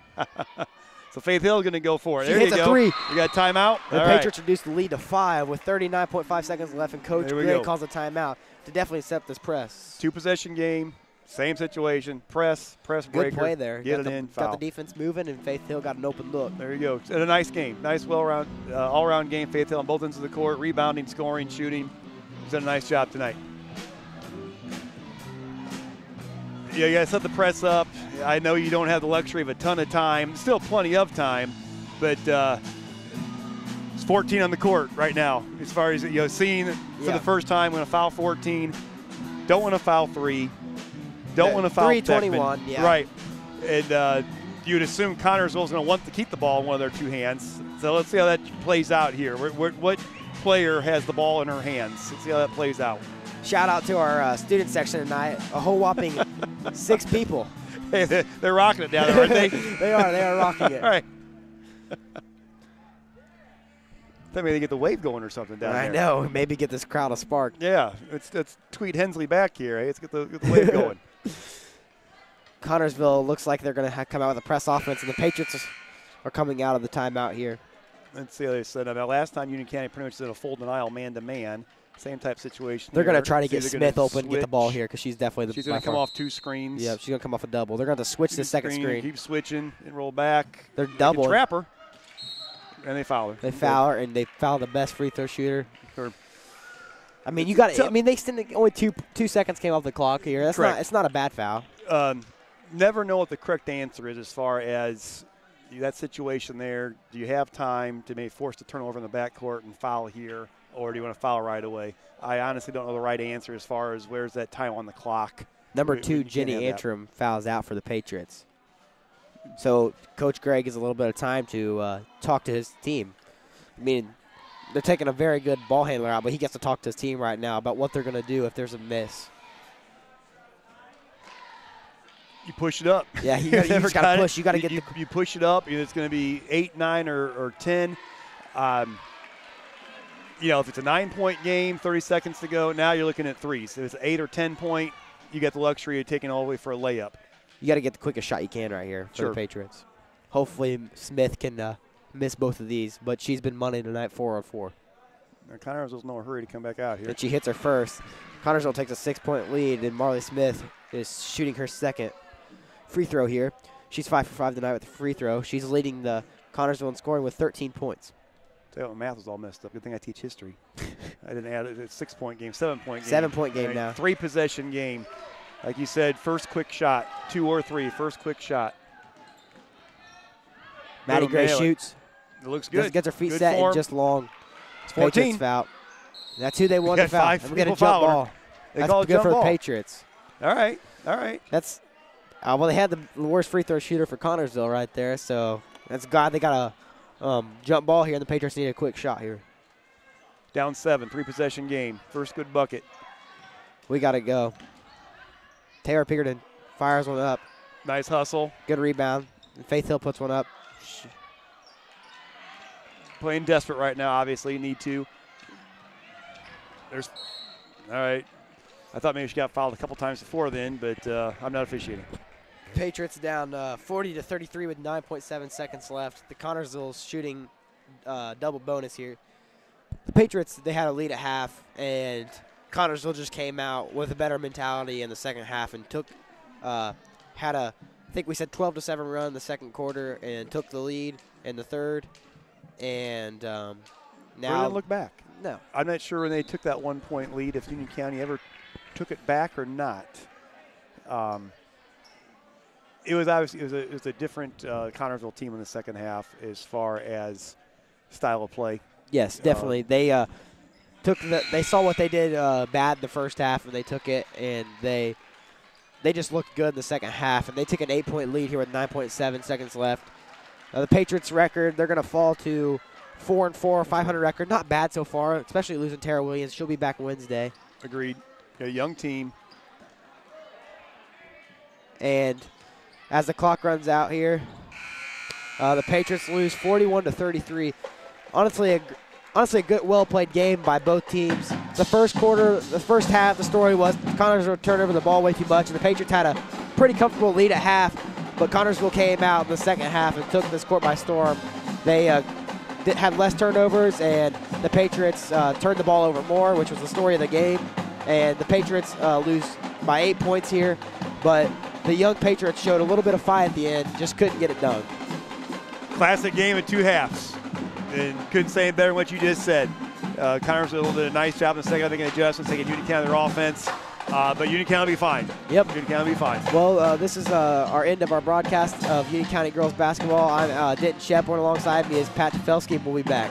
So Faith Hill is going to go for it. There you go. 3. You got a timeout. The Patriots reduced the lead to 5 with 39.5 seconds left, and Coach Gray calls a timeout to definitely set up this press. 2-possession game, same situation. Press breaker. Good play there. Get it in, foul. Got the defense moving, and Faith Hill got an open look. There you go. And a nice game. Nice, all-around game. Faith Hill on both ends of the court, rebounding, scoring, shooting. He's done a nice job tonight. Yeah, you got to set the press up. I know you don't have the luxury of a ton of time. Still plenty of time, but it's 14 on the court right now. As far as seeing for the first time, going to foul 14. Don't want to foul 3. Don't want to foul 3:21. Yeah. Right, and you'd assume Connersville's going to want to keep the ball in one of their 2 hands. So let's see how that plays out here. What player has the ball in her hands? Let's see how that plays out. Shout out to our student section tonight. A whole whopping 6 people. Hey, they're rocking it down there, aren't they? They are rocking it. All right. Maybe they get the wave going or something down there. I know. Maybe get this crowd a spark. Yeah. Let's tweet Hensley back here. Hey, let's get the wave going. Connersville looks like they're going to come out with a press offense, and the Patriots are coming out of the timeout here. Let's see how they said about last time Union County pretty much did a full denial man-to-man. Same type situation. They're going to try to get Smith open and get the ball here because she's definitely the She's going to come off 2 screens. Yeah, she's going to come off a double. They're going to switch the second screen. Keep switching and roll back. They're double. Trap her. And they foul her. They foul her, and they foul the best free throw shooter. I mean, you got it. I mean, they extended only 2 seconds came off the clock here. That's not. It's not a bad foul. Never know what the correct answer is as far as that situation there. Do you have time to maybe force the turnover in the backcourt and foul here, or do you want to foul right away? I honestly don't know the right answer as far as where's that time on the clock. Number 2, Jenny Antrim, fouls out for the Patriots. So Coach Gregg has a little bit of time to talk to his team. I mean, they're taking a very good ball handler out, but he gets to talk to his team right now about what they're going to do if there's a miss. You push it up. Yeah, you just got to push. You got to get you push it up. It's going to be 8, 9, or 10. If it's a 9-point game, 30 seconds to go, now you're looking at 3. So if it's 8 or 10 point, you got the luxury of taking all the way for a layup. You got to get the quickest shot you can right here for the Patriots. Hopefully Smith can miss both of these, but she's been money tonight 4 on 4. Connersville's no hurry to come back out here. And she hits her first. Connersville takes a 6-point lead, and Marley Smith is shooting her second free throw here. She's 5 for 5 tonight with the free throw. She's leading the Connersville in scoring with 13 points. Tell you what, math was all messed up. Good thing I teach history. I didn't add it. It's a 6-point game, 7-point game. 7-point game now. 3-possession game. Like you said, first quick shot, 2 or 3, first quick shot. Maddie Gray shoots. It looks good. Gets her feet set and just long. It's 14. Patriots foul. That's who they won the foul. We got a jump ball. That's good for the Patriots. All right. That's well, they had the worst free throw shooter for Connersville right there, so that's God. They got a jump ball here, and the Patriots need a quick shot here. Down 7, 3-possession game. First good bucket. We got to go. Taylor Pinkerton fires one up. Nice hustle. Good rebound. Faith Hill puts one up. Playing desperate right now, obviously. You need to. All right. I thought maybe she got fouled a couple times before then, but I'm not officiating. Patriots down 40-33 with 9.7 seconds left. The Connersville's shooting double bonus here. The Patriots, they had a lead at half, and Connersville just came out with a better mentality in the second half and had a, I think we said 12-7 run in the second quarter and took the lead in the third. And now didn't look back. No. I'm not sure when they took that 1-point lead if Union County ever took it back or not. It was a different Connersville team in the second half as far as style of play. Yes, definitely. They they saw what they did bad in the first half, and they took it, and they just looked good in the second half, and they took an 8-point lead here with 9.7 seconds left. The Patriots record, they're going to fall to 4-4, 500 record. Not bad so far, especially losing Tara Williams. She'll be back Wednesday. Agreed. A young team. And as the clock runs out here, the Patriots lose 41-33. Honestly, a good, well-played game by both teams. The first quarter, the first half, the story was Connersville turned over the ball way too much, and the Patriots had a pretty comfortable lead at half, but Connersville came out in the second half and took this court by storm. They had less turnovers, and the Patriots turned the ball over more, which was the story of the game. And the Patriots lose by 8 points here, but the young Patriots showed a little bit of fight at the end, just couldn't get it done. Classic game in 2 halves. And couldn't say it better than what you just said. Connersville did a nice job in the second, making adjustments, taking Union County their offense. But Union County will be fine. Yep. Union County will be fine. Well, this is our end of our broadcast of Union County girls basketball. I'm Denton Shepard. Alongside me is Pat Tefelsky. We'll be back.